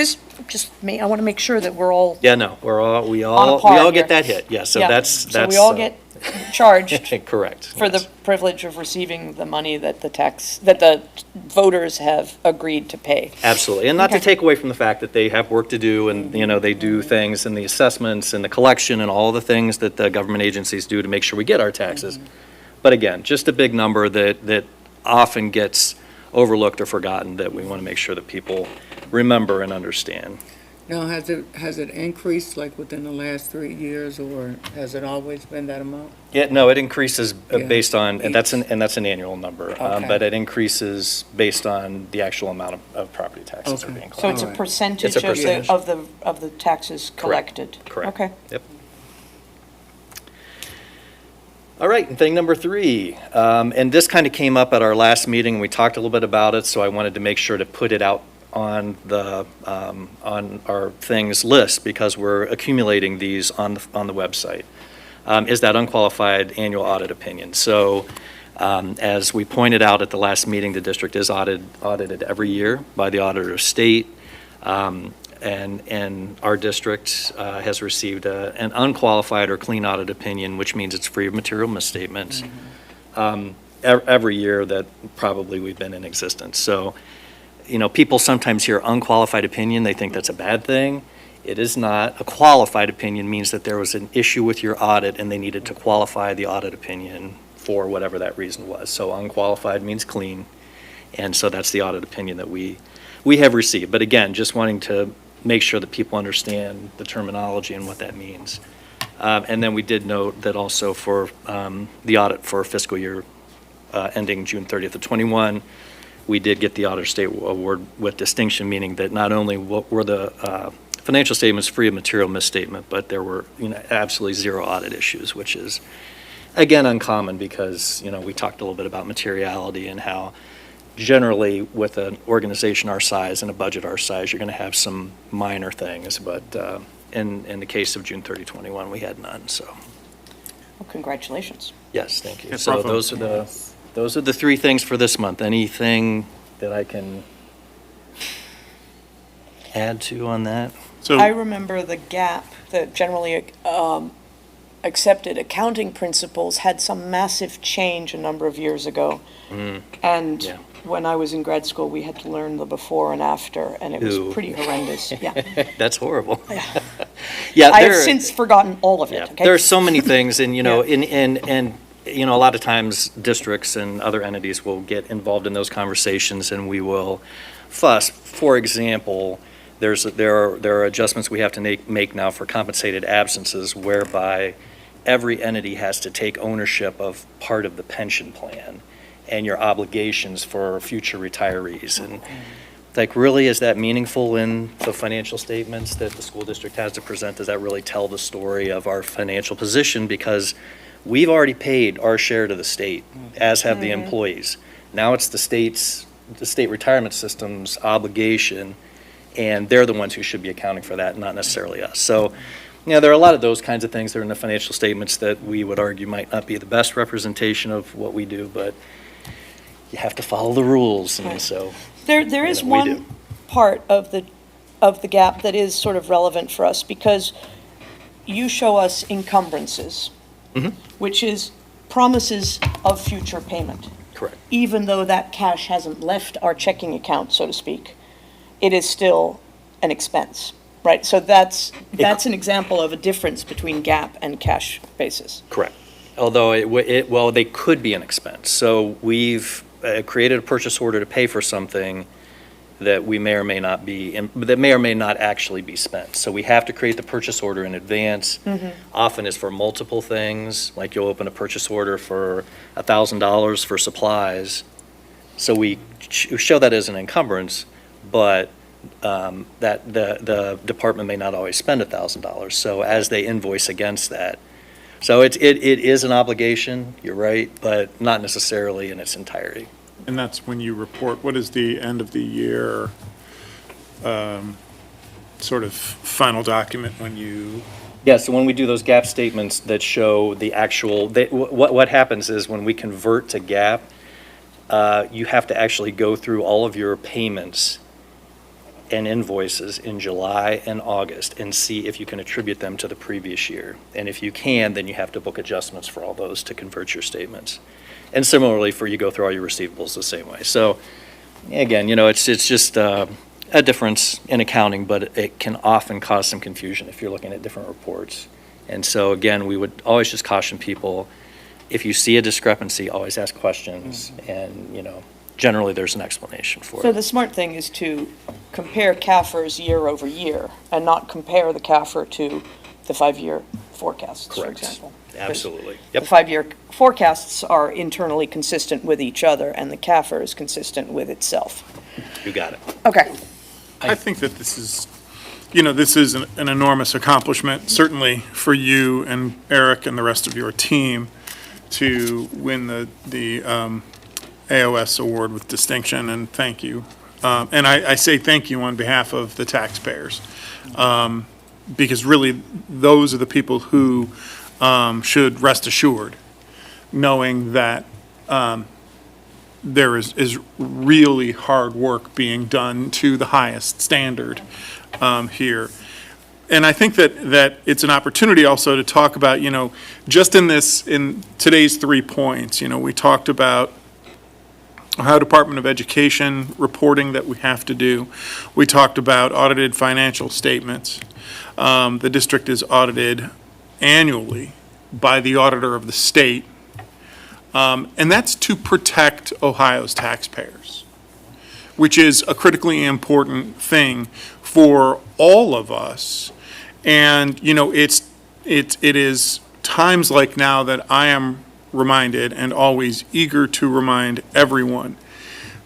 I want to make sure that we're all Yeah, no, we on a all par get here. that hit. Yeah, so Yeah. that's. So we all get charged Correct. for the privilege of receiving the money that the voters have agreed to pay. Absolutely, and not to Okay. take away from the fact that they have work to do, and, you know, they do things in the assessments and the collection and all the things that the government agencies do to make sure we get our taxes. But again, just a big number that often gets overlooked or forgotten that we want to make sure that people remember and understand. Now, has it increased like within the last 3 years, or has it always been that amount? Yeah, no, it increases Yeah. based on, and that's an annual number, Okay. but it increases based on the actual amount of property taxes are Okay. being So collected. it's a Alright. percentage It's a percentage. of the taxes collected? Correct. Okay. Yep. All right, and thing number three, and this kind of came up at our last meeting, we talked a little bit about it, so I wanted to make sure to put it out on on our things list, because we're accumulating these on the website, is that unqualified annual audit opinion. So as we pointed out at the last meeting, the district is audited every year by the auditor of state. And our district has received an unqualified or clean audit opinion, which means it's free of material misstatements, every year that probably we've been in existence. So, you know, people sometimes hear unqualified opinion, they think that's a bad thing. It is not. A qualified opinion means that there was an issue with your audit and they needed to qualify the audit opinion for whatever that reason was. So unqualified means clean, and so that's the audit opinion that we have received. But again, just wanting to make sure that people understand the terminology and what that means. And then we did note that also for the audit for fiscal year ending June 30th of '21, we did get the Auditor State Award with distinction, meaning that not only were the financial statements free of material misstatement, but there were, you know, absolutely zero audit issues, which is, again, uncommon because, you know, we talked a little bit about materiality and how generally with an organization our size and a budget our size, you're going to have some minor things, but in the case of June 30, 21, we had none, so. Well, congratulations. Yes, thank you. Yeah, So bravo. those are the three things for this month. Anything that I can add to on that? So, I remember the GAP, the generally accepted accounting principles, had some massive change a number of years ago. And Yeah. when I was in grad school, we had to learn the before and after, and it was Ooh. pretty horrendous. Yeah. That's horrible. Yeah, I have there- since forgotten all of it, Yeah, okay? there are so many things, and, you know, and you know, a lot of times districts and other entities will get involved in those conversations, and we will fuss. For example, there are adjustments we have to make now for compensated absences, whereby every entity has to take ownership of part of the pension plan and your obligations for future retirees. And Like, really, is that meaningful in the financial statements that the school district has to present? Does that really tell the story of our financial position? Because we've already paid our share to the state, as have the employees. Now it's the state retirement system's obligation, and they're the ones who should be accounting for that, not necessarily us. So, there are a lot of those kinds of things that are in the financial statements that we would argue might not be the best representation of what we do, but you have to follow the rules, and so. There is we one do. part of the gap that is sort of relevant for us, because you show us encumbrances, which is promises of future payment. Correct. Even though that cash hasn't left our checking account, so to speak, it is still an expense, right? So that's an example of a difference between gap and cash basis. Correct. Although well, they could be an expense. So we've created a purchase order to pay for something that we may or may not that may or may not actually be spent. So we have to create the purchase order in advance. Often it's for multiple things, like you'll open a purchase order for $1,000 for supplies. So we show that as an encumbrance, but that the department may not always spend $1,000. So as they invoice against that. So it is an obligation, you're right, but not necessarily in its entirety. And that's when you report, what is the end of the year sort of final document when you? Yeah, so when we do those gap statements that show the actual, what happens is when we convert to gap, you have to actually go through all of your payments and invoices in July and August and see if you can attribute them to the previous year. And if you can, then you have to book adjustments for all those to convert your statements. And similarly, for you go through all your receivables the same way. So again, it's just a difference in accounting, but it can often cause some confusion if you're looking at different reports. And so again, we would always just caution people, if you see a discrepancy, always ask questions, and generally there's an explanation for So it. the smart thing is to compare CAFRs year over year and not compare the CAFR to the 5-year forecasts, for Correct. example. Absolutely. The 5-year forecasts are internally consistent with each other, and the CAFR is consistent with itself. You got it. Okay. I think that this is, this is an enormous accomplishment, certainly for you and Eric and the rest of your team, to win the AOS award with distinction, and thank you. And I say thank you on behalf of the taxpayers, because really, those are the people who should rest assured, knowing that there is really hard work being done to the highest standard here. And I think that it's an opportunity also to talk about, just in today's 3 points, we talked about Ohio Department of Education reporting that we have to do. We talked about audited financial statements. The district is audited annually by the auditor of the state, and that's to protect Ohio's taxpayers, which is a critically important thing for all of us. And it is times like now that I am reminded, and always eager to remind everyone,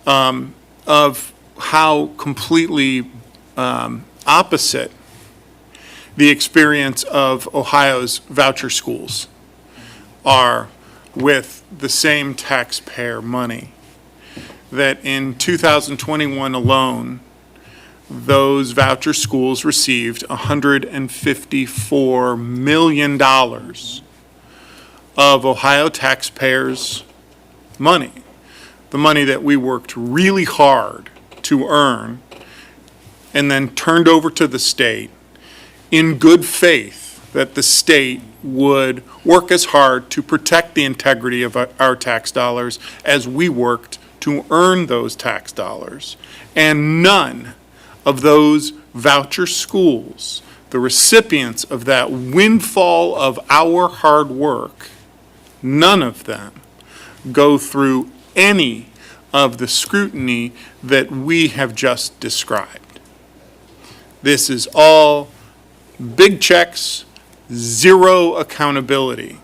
of how completely opposite the experience of Ohio's voucher schools are with the same taxpayer money. That in 2021 alone, those voucher schools received $154 million of Ohio taxpayers' money, the money that we worked really hard to earn and then turned over to the state in good faith that the state would work as hard to protect the integrity of our tax dollars as we worked to earn those tax dollars. And none of those voucher schools, the recipients of that windfall of our hard work, none of them go through any of the scrutiny that we have just described. This is all big checks, zero accountability.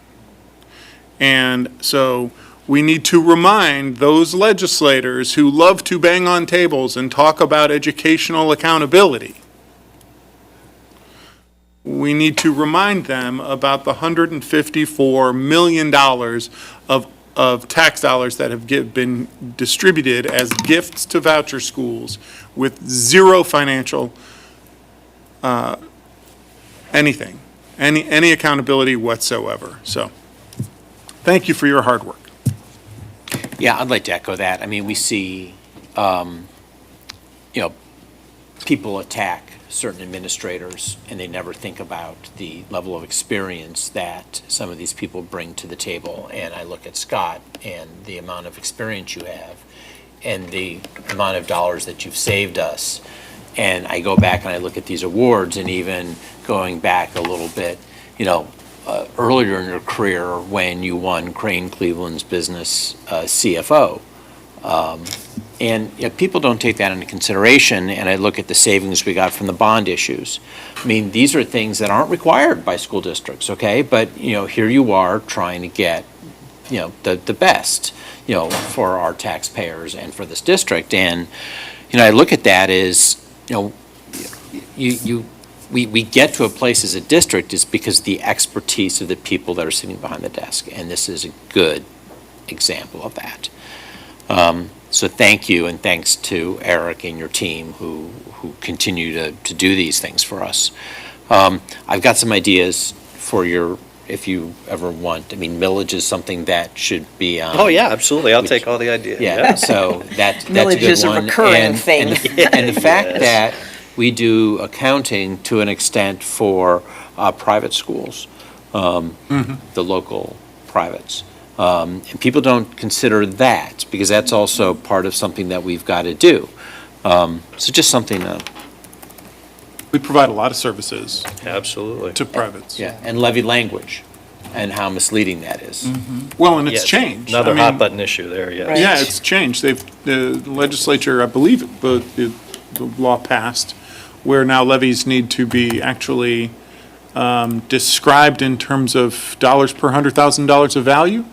And so we need to remind those legislators who love to bang on tables and talk about educational accountability. We need to remind them about the $154 million of tax dollars that have been distributed as gifts to voucher schools with zero financial anything, any accountability whatsoever. So, thank you for your hard work. Yeah, I'd like to echo that. I mean, we see, people attack certain administrators, and they never think about the level of experience that some of these people bring to the table. And I look at Scott and the amount of experience you have and the amount of dollars that you've saved us. And I go back and I look at these awards, and even going back a little bit, earlier in your career when you won Crane Cleveland's Business CFO. And people don't take that into consideration, and I look at the savings we got from the bond issues. I mean, these are things that aren't required by school districts, okay? But, here you are trying to get, the best, for our taxpayers and for this district. And, I look at that as, we get to a place as a district is because the expertise of the people that are sitting behind the desk, and this is a good example of that. So thank you, and thanks to Eric and your team who continue to do these things for us. I've got some ideas for if you ever want. I mean, millage is something that should be on. Oh, yeah, absolutely. I'll take all the ideas. Yeah, so that's a good one. Millage is a recurring thing. And the fact that we do accounting to an extent for private schools, the local privates. And people don't consider that, because that's also part of something that we've got to do. So just something We provide a lot of services absolutely to privates. Yeah, and levy language, and how misleading that is. Well, and it's Yes, changed. Another I mean, hot button issue there, yes. Right. Yeah, it's changed. The legislature, I believe, the law passed, where now levies need to be actually described in terms of dollars per $100,000 of value.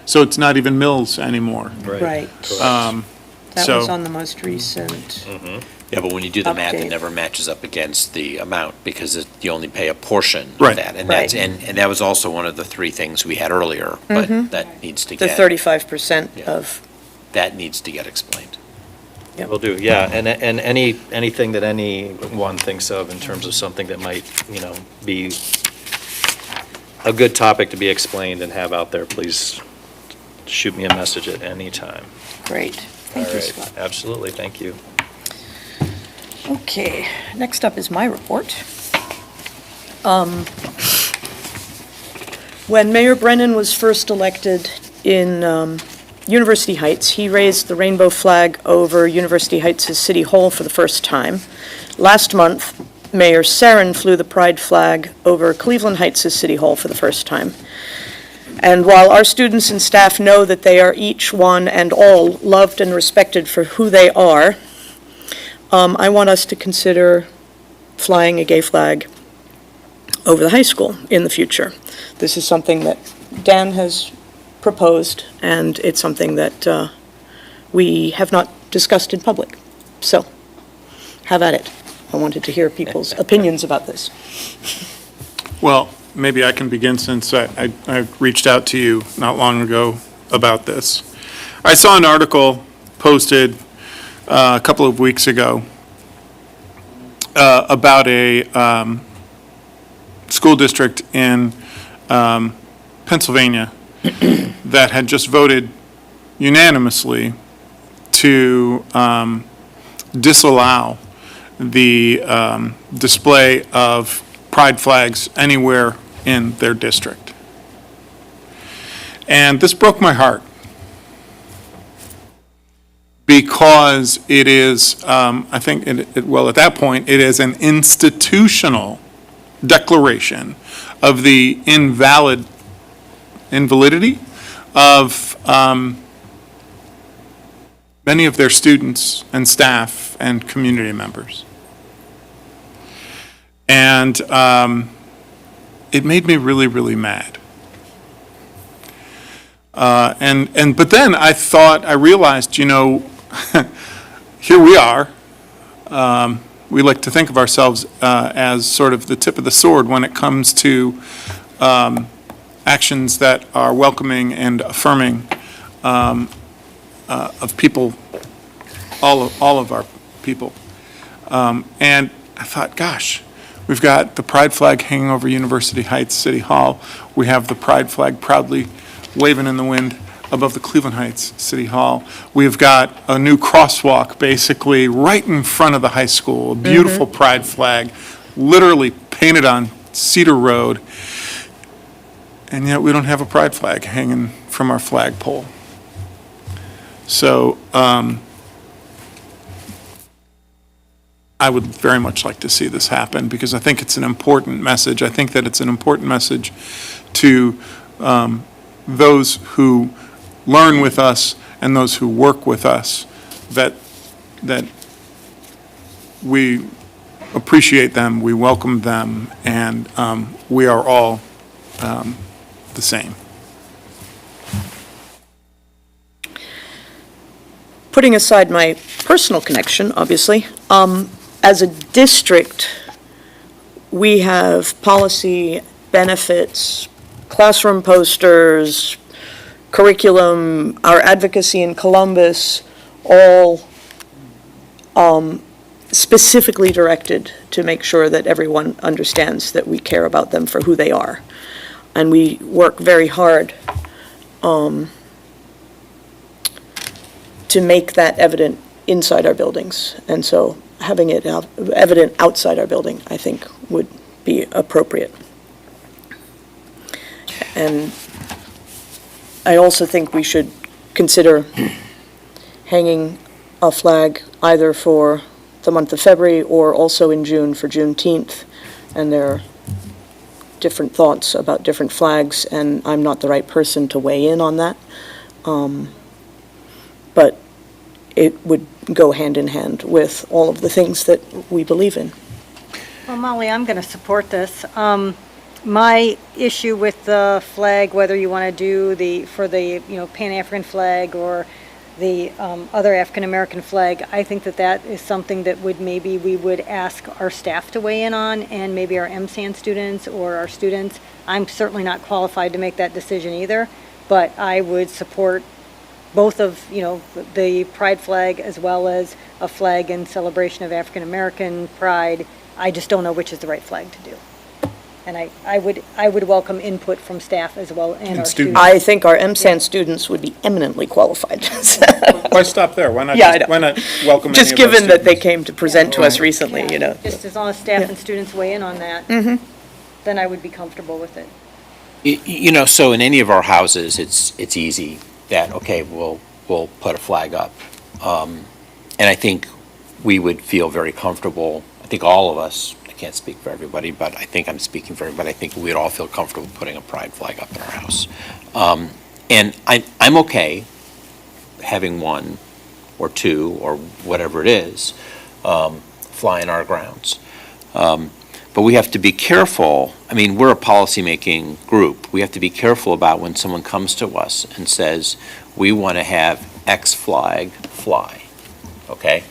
So it's not even mills anymore. Right. That so- was on the most recent. Yeah, but when you do the math, Update. it never matches up against the amount, because you only pay a portion of Right. that. And Right. and that was also one of the three things we had earlier, but that needs to The get. 35% Yeah. of, That needs to get explained. Will do, yeah, and anything that anyone thinks of in terms of something that might, be a good topic to be explained and have out there, please shoot me a message at any time. great. Thank All you, right, Scott. absolutely, thank you. Okay, next up is my report. When Mayor Brennan was first elected in University Heights, he raised the rainbow flag over University Heights' City Hall for the first time. Last month, Mayor Sarin flew the pride flag over Cleveland Heights' City Hall for the first time. And while our students and staff know that they are each one and all loved and respected for who they are, I want us to consider flying a gay flag over the high school in the future. This is something that Dan has proposed, and it's something that we have not discussed in public. So, have at it. I wanted to hear people's opinions about this. Well, maybe I can begin, since I reached out to you not long ago about this. I saw an article posted a couple of weeks ago about a school district in Pennsylvania that had just voted unanimously to disallow the display of pride flags anywhere in their district. And this broke my heart, because it is, I think, well, at that point, it is an institutional declaration of the invalidity of many of their students and staff and community members. And it made me really, really mad. But then I realized, here we are. We like to think of ourselves as sort of the tip of the sword when it comes to actions that are welcoming and affirming of people, all of our people. And I thought, gosh, we've got the pride flag hanging over University Heights City Hall. We have the pride flag proudly waving in the wind above the Cleveland Heights City Hall. We've got a new crosswalk basically right in front of the high school, a beautiful pride flag, literally painted on Cedar Road. And yet we don't have a pride flag hanging from our flagpole. So I would very much like to see this happen because I think it's an important message. I think that it's an important message to those who learn with us and those who work with us, that we appreciate them, we welcome them, and we are all the same. Putting aside my personal connection, obviously, as a district, we have policy, benefits, classroom posters, curriculum, our advocacy in Columbus, all specifically directed to make sure that everyone understands that we care about them for who they are. And we work very hard to make that evident inside our buildings. And so having it evident outside our building, I think, would be appropriate. And I also think we should consider hanging a flag either for the month of February or also in June for Juneteenth. And there are different thoughts about different flags, and I'm not the right person to weigh in on that. But it would go hand in hand with all of the things that we believe in. Well, Molly, I'm going to support this. My issue with the flag, whether you want to do for the Pan-African flag or the other African-American flag, I think that is something that we would ask our staff to weigh in on, and maybe our MSAN students or our students. I'm certainly not qualified to make that decision either, but I would support both of, the pride flag as well as a flag in celebration of African-American pride. I just don't know which is the right flag to do. And I would welcome input from staff as well and our students. I think our MSAN students would be eminently qualified. Why stop there? Why not, why not welcome just any of our given that they students? came to present to us recently, Just as long as staff and students weigh in on that, then I would be comfortable with it. So in any of our houses, it's easy that, okay, we'll put a flag up. And I think we would feel very comfortable, I think all of us, I can't speak for everybody, but I think I'm speaking for everybody, I think we'd all feel comfortable putting a pride flag up in our house. And I'm okay having one or two or whatever it is fly in our grounds. But we have to be careful. I mean, we're a policymaking group. We have to be careful about when someone comes to us and says, we want to have X flag fly, okay?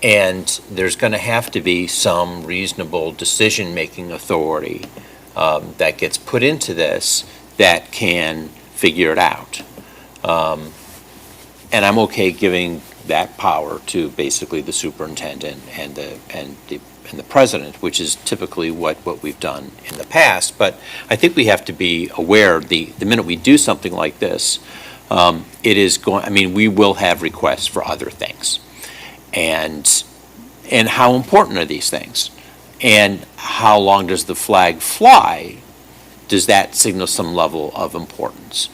And there's going to have to be some reasonable decision-making authority that gets put into this that can figure it out. And I'm okay giving that power to basically the superintendent and the president, which is typically what we've done in the past. But I think we have to be aware the minute we do something like this, we will have requests for other things. And how important are these things? And how long does the flag fly? Does that signal some level of importance?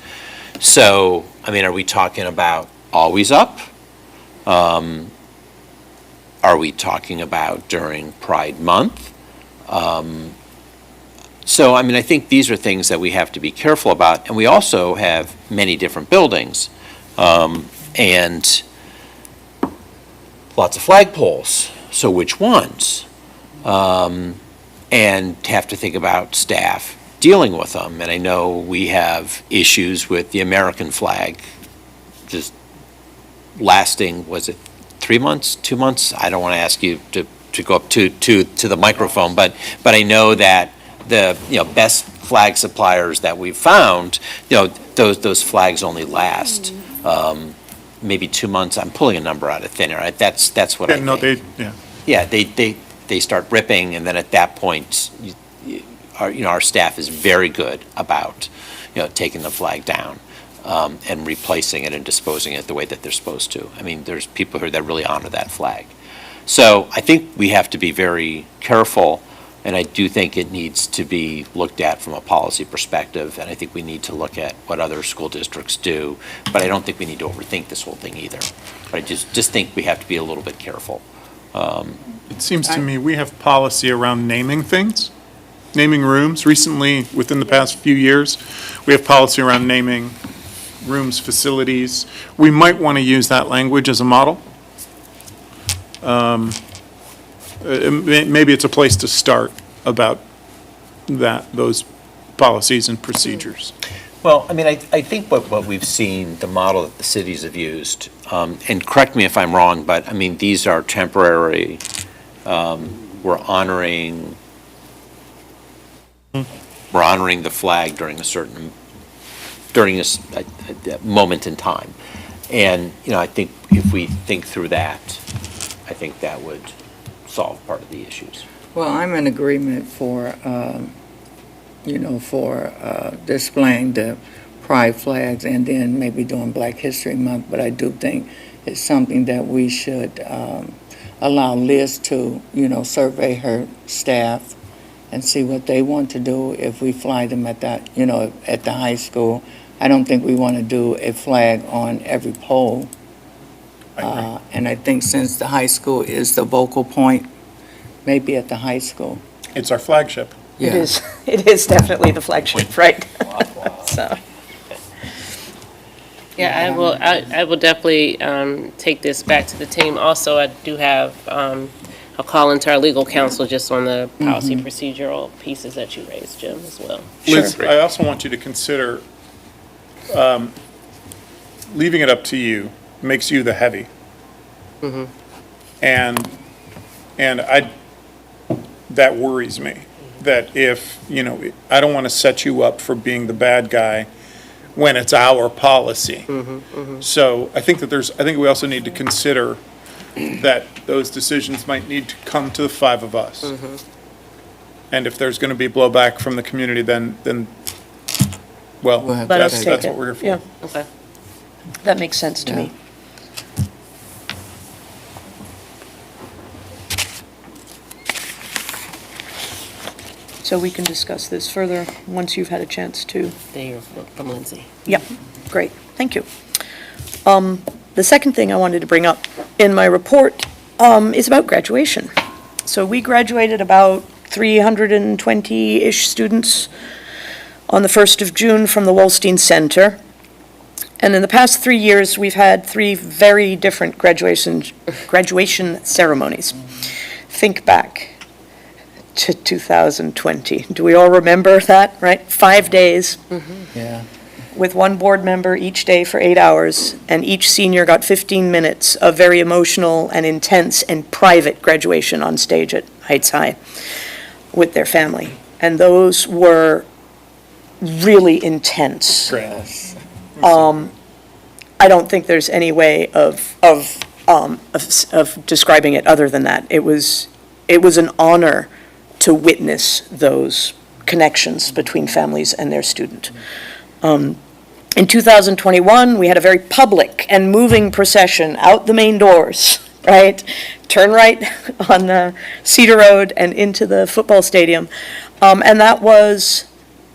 So, are we talking about always up? Are we talking about during Pride Month? So, I think these are things that we have to be careful about. And we also have many different buildings and lots of flagpoles. So which ones? And have to think about staff dealing with them, and I know we have issues with the American flag just lasting, was it 3 months, 2 months? I don't want to ask you to go up to the microphone, but I know that the, best flag suppliers that we've found, those flags only last maybe 2 months. I'm pulling a number out of thin air. That's what I think. No, Yeah, they start ripping, and then at that point, our staff is very good about, taking the flag down and replacing it and disposing it the way that they're supposed to. I mean, there's people here that really honor that flag. So I think we have to be very careful, and I do think it needs to be looked at from a policy perspective, and I think we need to look at what other school districts do, but I don't think we need to overthink this whole thing either. But I just think we have to be a little bit careful. It seems to me we have policy around naming things, naming rooms. Recently, within the past few years, we have policy around naming rooms, facilities. We might want to use that language as a model. Maybe it's a place to start about those policies and procedures. Well, I mean, I think what we've seen, the model that the cities have used, and correct me if I'm wrong, but I mean, these are temporary, we're honoring the flag during a moment in time. And, I think if we think through that, I think that would solve part of the issues. Well, I'm in agreement for displaying the pride flags and then maybe doing Black History Month, but I do think it's something that we should allow Liz to, survey her staff and see what they want to do if we fly them at that, at the high school. I don't think we want to do a flag on every pole. And I think since the high school is the focal point, maybe at the high school. It's our flagship. It is. It is definitely the flagship, right? So. Yeah, I will definitely take this back to the team. Also, I do have, I'll call into our legal counsel just on the policy procedural pieces that you raised, Jim, as well. Liz, I also want you to consider leaving it up to you makes you the heavy. And that worries me, that if, I don't want to set you up for being the bad guy when it's our policy. So I think we also need to consider that those decisions might need to come to the five of us. And if there's going to be blowback from the community, then that's what we're here for. Yeah. Okay. That makes sense to me. So we can discuss this further once you've had a chance to. There, from Lindsay. Yeah, great, thank you. The second thing I wanted to bring up in my report is about graduation. So we graduated about 320-ish students on the 1st of June from the Wolstein Center. And in the past 3 years, we've had 3 very different graduation ceremonies. Think back to 2020. Do we all remember that, right? 5 days. Yeah. With one board member each day for 8 hours, and each senior got 15 minutes of very emotional and intense and private graduation on stage at Heights High with their family. And those were really intense. Yes. I don't think there's any way of describing it other than that. It was an honor to witness those connections between families and their student. In 2021, we had a very public and moving procession out the main doors, right? Turn right on the Cedar Road and into the football stadium. And that was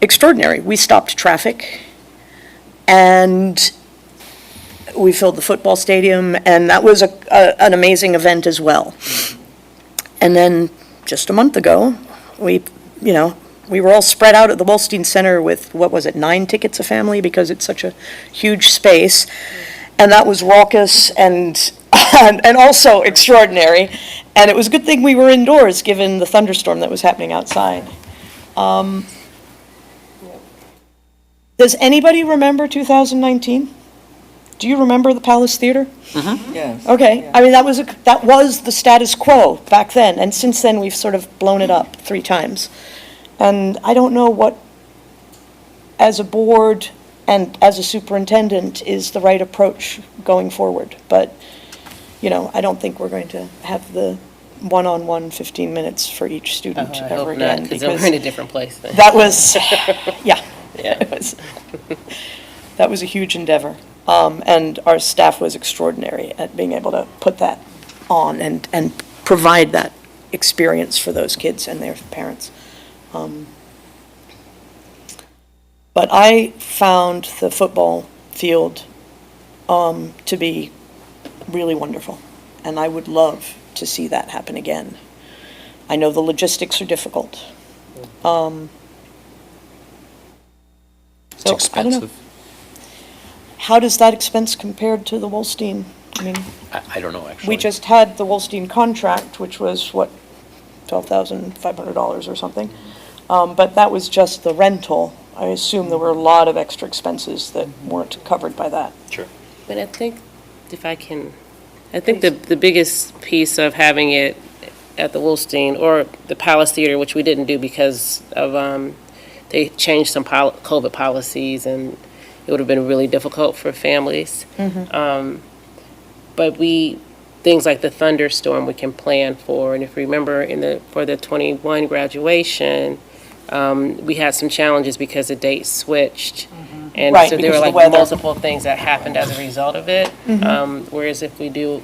extraordinary. We stopped traffic and we filled the football stadium, and that was an amazing event as well. And then just a month ago, we were all spread out at the Wolstein Center with, 9 tickets a family, because it's such a huge space. And that was raucous and also extraordinary. And it was a good thing we were indoors, given the thunderstorm that was happening outside. Does anybody remember 2019? Do you remember the Palace Theater? Yes. Okay, I mean, that was the status quo back then, and since then, we've sort of blown it up 3 times. And I don't know what, as a board and as a superintendent, is the right approach going forward. But, I don't think we're going to have the one-on-one 15 minutes for each student I ever hope again. not, because we're in a different place then. That was, yeah. That was a huge endeavor. And our staff was extraordinary at being able to put that on and provide that experience for those kids and their parents. But I found the football field to be really wonderful, and I would love to see that happen again. I know the logistics are difficult. It's So, I don't know. expensive. How does that expense compared to the Wolstein? I mean, I don't know, actually. we just had the Wolstein contract, which was, what, $12,500 or something? But that was just the rental. I assume there were a lot of extra expenses that weren't covered by that. Sure. But I think, the biggest piece of having it at the Wolstein or the Palace Theater, which we didn't do because of, they changed some COVID policies, and it would have been really difficult for families. But things like the thunderstorm we can plan for, and if you remember for the 21 graduation, we had some challenges because the date switched. And Right, so there because were of the like weather. multiple things that happened as a result of it. Whereas if we do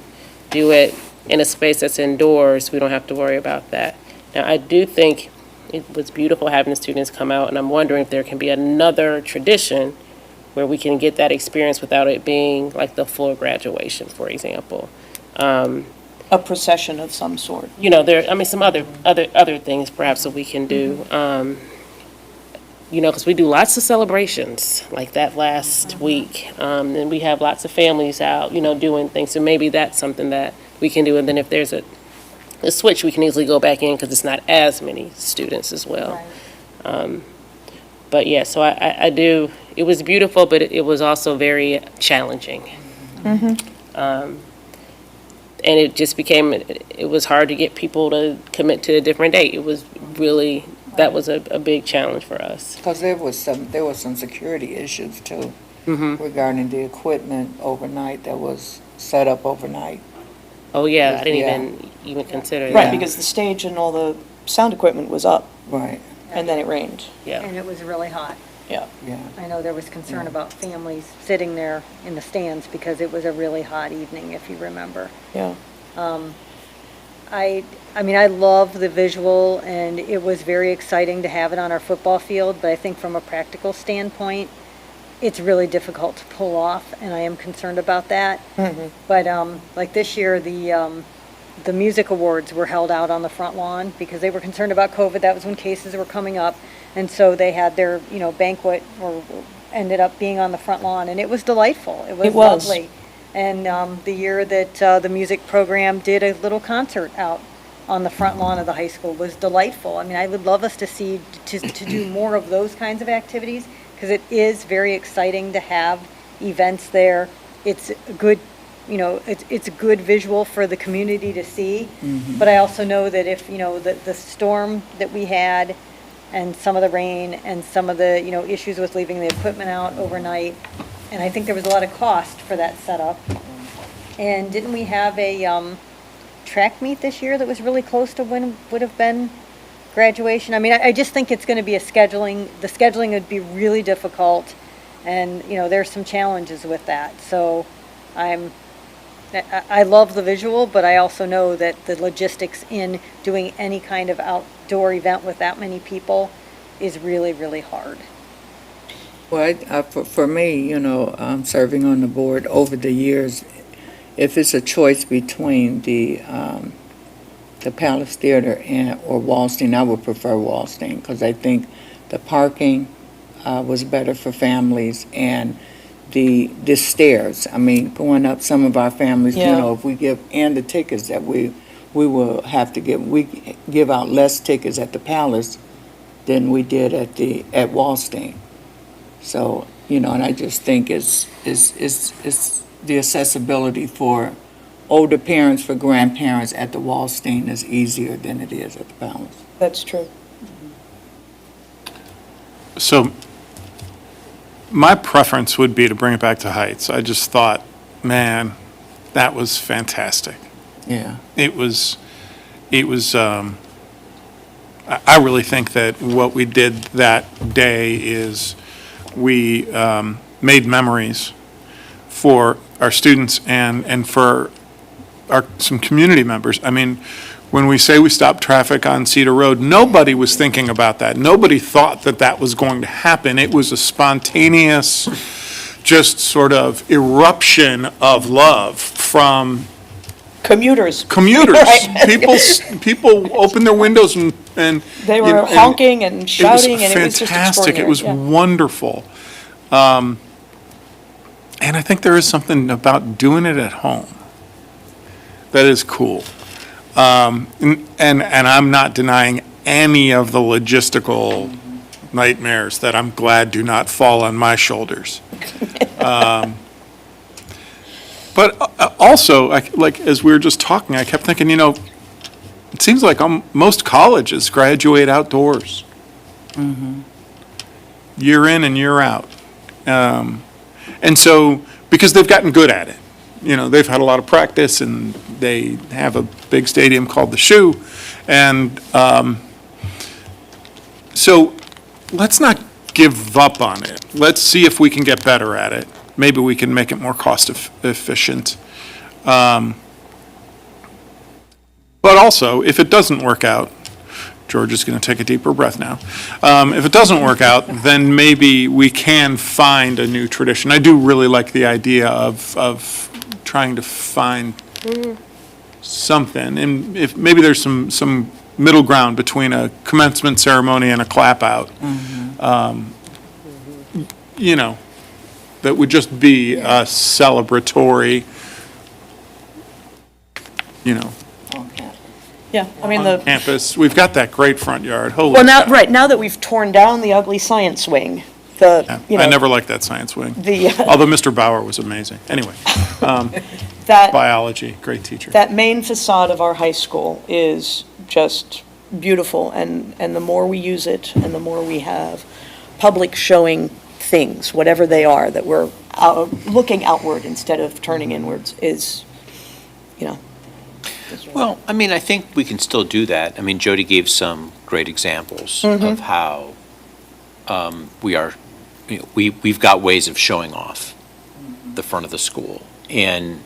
it in a space that's indoors, we don't have to worry about that. Now, I do think it was beautiful having the students come out, and I'm wondering if there can be another tradition where we can get that experience without it being like the full graduation, for example. A procession of some sort. Some other things perhaps that we can do. Because we do lots of celebrations like that last week. And we have lots of families out, doing things. So maybe that's something that we can do. And then if there's a switch, we can easily go back in because it's not as many students as well. But yeah, so I do, it was beautiful, but it was also very challenging. And it just it was hard to get people to commit to a different date. It was really, that was a big challenge for us. Because there was some security issues too regarding the equipment overnight that was set up overnight. Oh, yeah, I didn't even consider that. Right, because the stage and all the sound equipment was up. Right. And then it rained. Yeah. And it was really hot. Yeah. I know there was concern about families sitting there in the stands because it was a really hot evening, if you remember. Yeah. I mean, I love the visual, and it was very exciting to have it on our football field, but I think from a practical standpoint, it's really difficult to pull off, and I am concerned about that. But like this year, the music awards were held out on the front lawn because they were concerned about COVID. That was when cases were coming up. And so they had their, banquet or ended up being on the front lawn, and it was delightful. It was lovely. And the year that the music program did a little concert out on the front lawn of the high school was delightful. I mean, I would love us to see, to do more of those kinds of activities because it is very exciting to have events there. It's a good, it's a good visual for the community to see. But I also know that if, the storm that we had and some of the rain and some of the, issues with leaving the equipment out overnight. And I think there was a lot of cost for that setup. And didn't we have a track meet this year that was really close to when would have been graduation? I mean, I just think it's going to be the scheduling would be really difficult. And, there's some challenges with that. So I love the visual, but I also know that the logistics in doing any kind of outdoor event with that many people is really, really hard. Well, for me, serving on the board over the years, if it's a choice between the Palace Theater or Wolstein, I would prefer Wolstein because I think the parking was better for families and the stairs. I mean, going up, some of our families, if we give, and the tickets that we will have to give, we give out less tickets at the Palace than we did at Wolstein. So, and I just think it's the accessibility for older parents, for grandparents at the Wallstein is easier than it is at the Balance. That's true. So my preference would be to bring it back to Heights. I just thought, man, that was fantastic. Yeah. It was, I really think that what we did that day is we made memories for our students and for some community members. I mean, when we say we stopped traffic on Cedar Road, nobody was thinking about that. Nobody thought that that was going to happen. It was a spontaneous, just sort of eruption of love from Commuters. Right. People opened their windows and they were honking and shouting, and it was just fantastic. It extraordinary. was wonderful. And I think there is something about doing it at home that is cool. And I'm not denying any of the logistical nightmares that I'm glad do not fall on my shoulders. But also, like, as we were just talking, I kept thinking, it seems like most colleges graduate outdoors. Year in and year out. And so, because they've gotten good at it. They've had a lot of practice, and they have a big stadium called the Shoe. And so, let's not give up on it. Let's see if we can get better at it. Maybe we can make it more cost efficient. But also, if it doesn't work out, George is going to take a deeper breath now. If it doesn't work out, then maybe we can find a new tradition. I do really like the idea of trying to find something. And if maybe there's some middle ground between a commencement ceremony and a clap out. That would just be a celebratory, Yeah, I mean, on campus. We've got that great front yard. Holy well, cow. now that we've torn down the ugly science wing, I never liked that science wing. Although Mr. Bauer was amazing. Anyway, biology, great teacher. That main facade of our high school is just beautiful, and the more we use it, and the more we have public showing things, whatever they are, that we're looking outward instead of turning inwards is. Well, I mean, I think we can still do that. I mean, Jody gave some great examples of how we've got ways of showing off the front of the school. And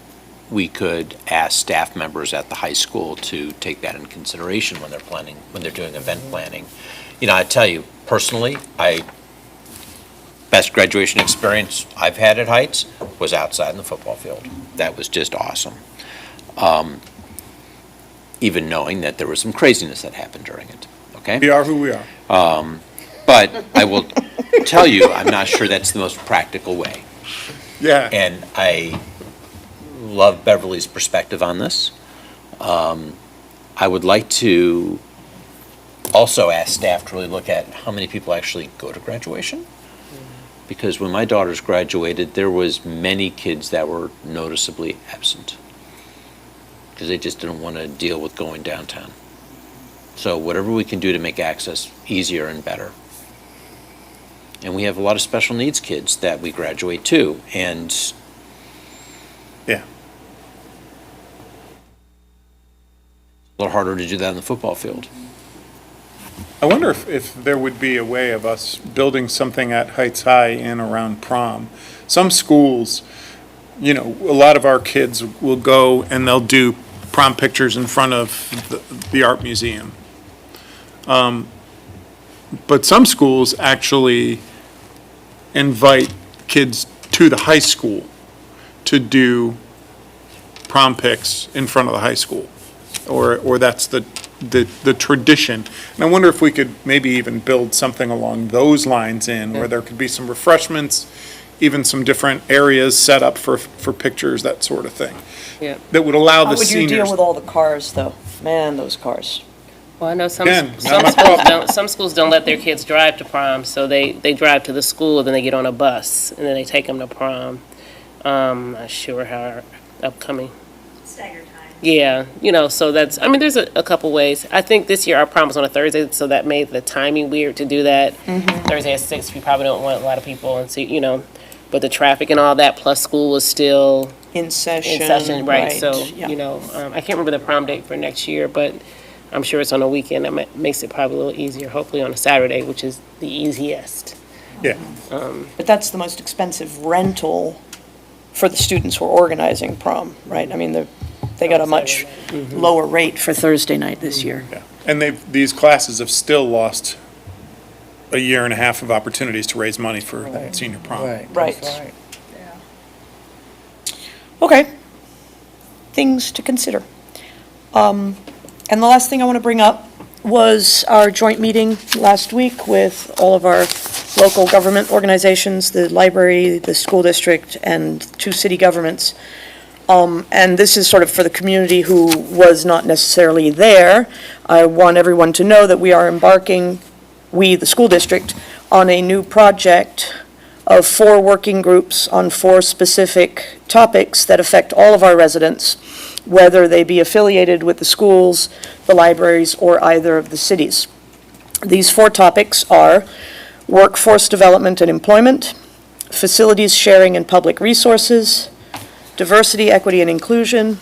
we could ask staff members at the high school to take that in consideration when they're doing event planning. I tell you, personally, best graduation experience I've had at Heights was outside in the football field. That was just awesome. Even knowing that there was some craziness that happened during it, okay? We are who we are. But I will tell you, I'm not sure that's the most practical way. Yeah. And I love Beverly's perspective on this. I would like to also ask staff to really look at how many people actually go to graduation. Because when my daughters graduated, there was many kids that were noticeably absent. Because they just didn't want to deal with going downtown. So whatever we can do to make access easier and better. And we have a lot of special needs kids that we graduate too, and yeah, a little harder to do that in the football field. I wonder if there would be a way of us building something at Heights High in around prom. Some schools, a lot of our kids will go and they'll do prom pictures in front of the art museum. But some schools actually invite kids to the high school to do prom pics in front of the high school, or that's the tradition. And I wonder if we could maybe even build something along those lines where there could be some refreshments, even some different areas set up for pictures, that sort of thing. Yeah. That would allow How the would you seniors. deal with all the cars, though? Man, those cars. Well, I know Again, not my problem. some schools don't let their kids drive to prom, so they drive to the school, then they get on a bus, and then they take them to prom. Not sure how our upcoming. Stagger time. Yeah, so that's, there's a couple ways. I think this year our prom was on a Thursday, so that made the timing weird to do that. Thursday at 6, we probably don't want a lot of people and see, but the traffic and all that, plus school was still In session. right? So, yeah. I can't remember the prom date for next year, but I'm sure it's on a weekend. That makes it probably a little easier, hopefully on a Saturday, which is the easiest. Yeah. But that's the most expensive rental for the students who are organizing prom, right? I mean, they got a much lower rate for Thursday night this year. Yeah. And these classes have still lost a year and a half of opportunities to raise money for senior prom. Right. Okay. Things to consider. And the last thing I want to bring up was our joint meeting last week with all of our local government organizations, the library, the school district, and 2 city governments. And this is sort of for the community who was not necessarily there. I want everyone to know that we are embarking, the school district, on a new project of 4 working groups on 4 specific topics that affect all of our residents, whether they be affiliated with the schools, the libraries, or either of the cities. These 4 topics are workforce development and employment, facilities sharing and public resources, diversity, equity, and inclusion,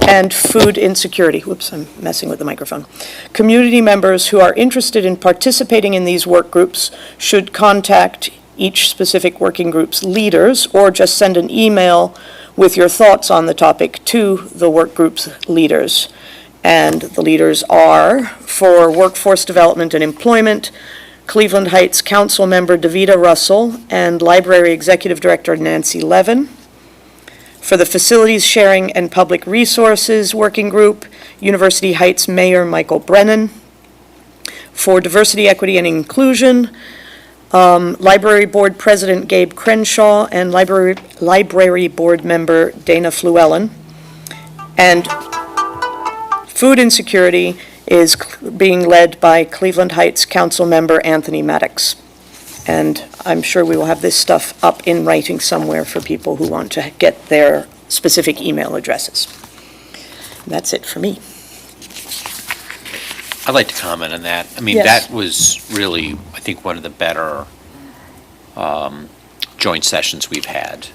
and food insecurity. Whoops, I'm messing with the microphone. Community members who are interested in participating in these work groups should contact each specific working group's leaders or just send an email with your thoughts on the topic to the work group's leaders. And the leaders are, for workforce development and employment, Cleveland Heights Council member Davita Russell and Library Executive Director Nancy Levin. For the Facilities Sharing and Public Resources Working Group, University Heights Mayor Michael Brennan. For Diversity, Equity, and Inclusion, Library Board President Gabe Crenshaw and Library Board Member Dana Fluellen. And Food Insecurity is being led by Cleveland Heights Council Member Anthony Maddox. And I'm sure we will have this stuff up in writing somewhere for people who want to get their specific email addresses. That's it for me. I'd like to comment on that. I mean, Yes. that was really, I think, one of the better joint sessions we've had.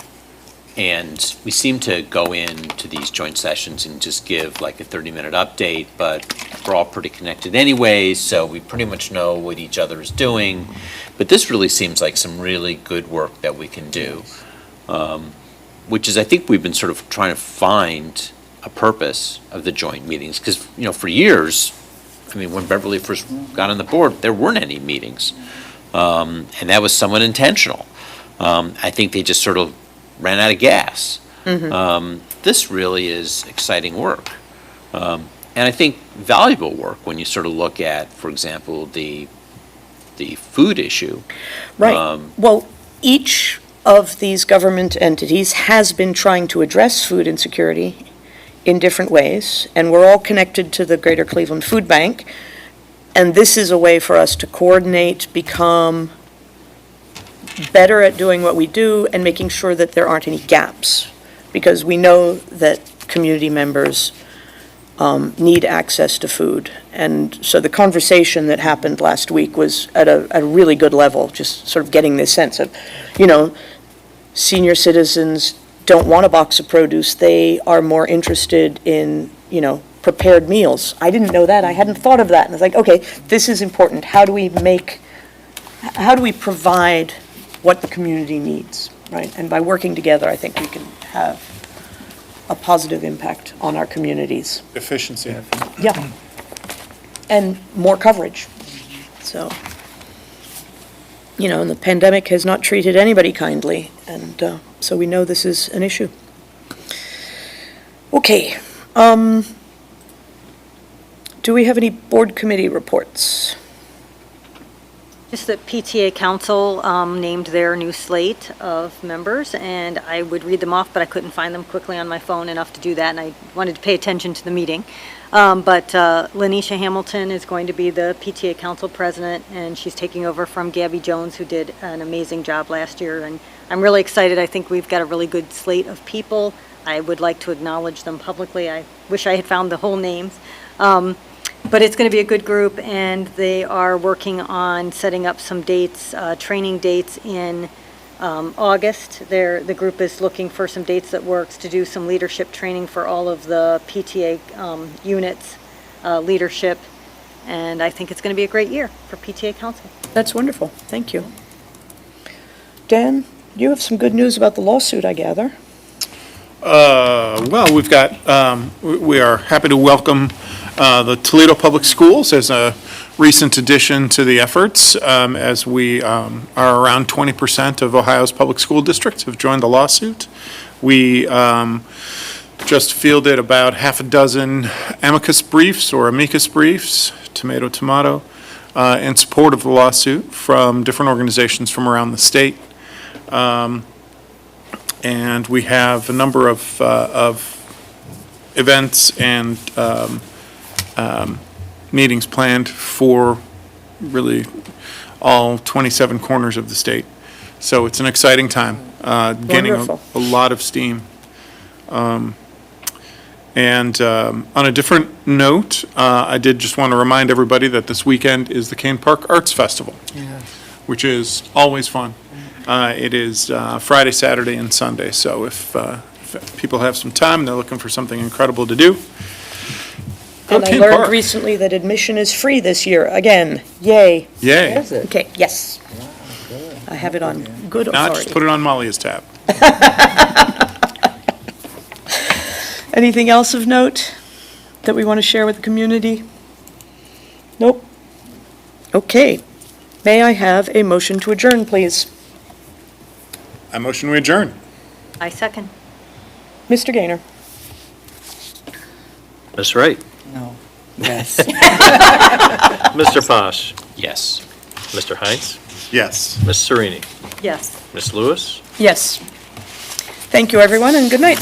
And we seem to go into these joint sessions and just give like a 30-minute update, but we're all pretty connected anyway, so we pretty much know what each other is doing. But this really seems like some really good work that we can do, which is, I think we've been sort of trying to find a purpose of the joint meetings. Because, for years, I mean, when Beverly first got on the board, there weren't any meetings. And that was somewhat intentional. I think they just sort of ran out of gas. This really is exciting work. And I think valuable work when you sort of look at, for example, the food issue. Right. Well, each of these government entities has been trying to address food insecurity in different ways, and we're all connected to the Greater Cleveland Food Bank. And this is a way for us to coordinate, become better at doing what we do, and making sure that there aren't any gaps, because we know that community members need access to food. And so the conversation that happened last week was at a really good level, just sort of getting this sense of, senior citizens don't want a box of produce. They are more interested in, prepared meals. I didn't know that. I hadn't thought of that. And I was like, okay, this is important. How do we provide what the community needs, right? And by working together, I think we can have a positive impact on our communities. Efficiency. Yeah. And more coverage. So, and the pandemic has not treated anybody kindly, and so we know this is an issue. Okay. Do we have any board committee reports? Just that PTA Council named their new slate of members, and I would read them off, but I couldn't find them quickly on my phone enough to do that, and I wanted to pay attention to the meeting. But Lanisha Hamilton is going to be the PTA Council President, and she's taking over from Gabby Jones, who did an amazing job last year, and I'm really excited. I think we've got a really good slate of people. I would like to acknowledge them publicly. I wish I had found the whole names. But it's going to be a good group, and they are working on setting up some dates, training dates in August. The group is looking for some dates that works to do some leadership training for all of the PTA units, leadership, and I think it's going to be a great year for PTA Council. That's wonderful. Thank you. Dan, you have some good news about the lawsuit, I gather. Well, we are happy to welcome the Toledo Public Schools as a recent addition to the efforts, as we are around 20% of Ohio's public school districts have joined the lawsuit. We just fielded about half a dozen amicus briefs, tomato, in support of the lawsuit from different organizations from around the state. And we have a number of events and meetings planned for really all 27 corners of the state. So it's an exciting time, gaining a lot of steam. And on a different note, I did just want to remind everybody that this weekend is the Kane Park Arts Festival, which is always fun. It is Friday, Saturday, and Sunday, so if people have some time and they're looking for something incredible to do, And I learned recently that admission is free this year, again, yay. Yay. Is it? Okay, yes. I have it on good Now authority. just put it on Molly's tab. Anything else of note that we want to share with the community? Nope. Okay. May I have a motion to adjourn, please? I motion we adjourn. I second. Mr. Gaynor? Ms. Wright? No. Yes. Mr. Posh? Yes. Mr. Heinz? Yes. Ms. Serini? Yes. Ms. Lewis? Yes. Thank you, everyone, and good night.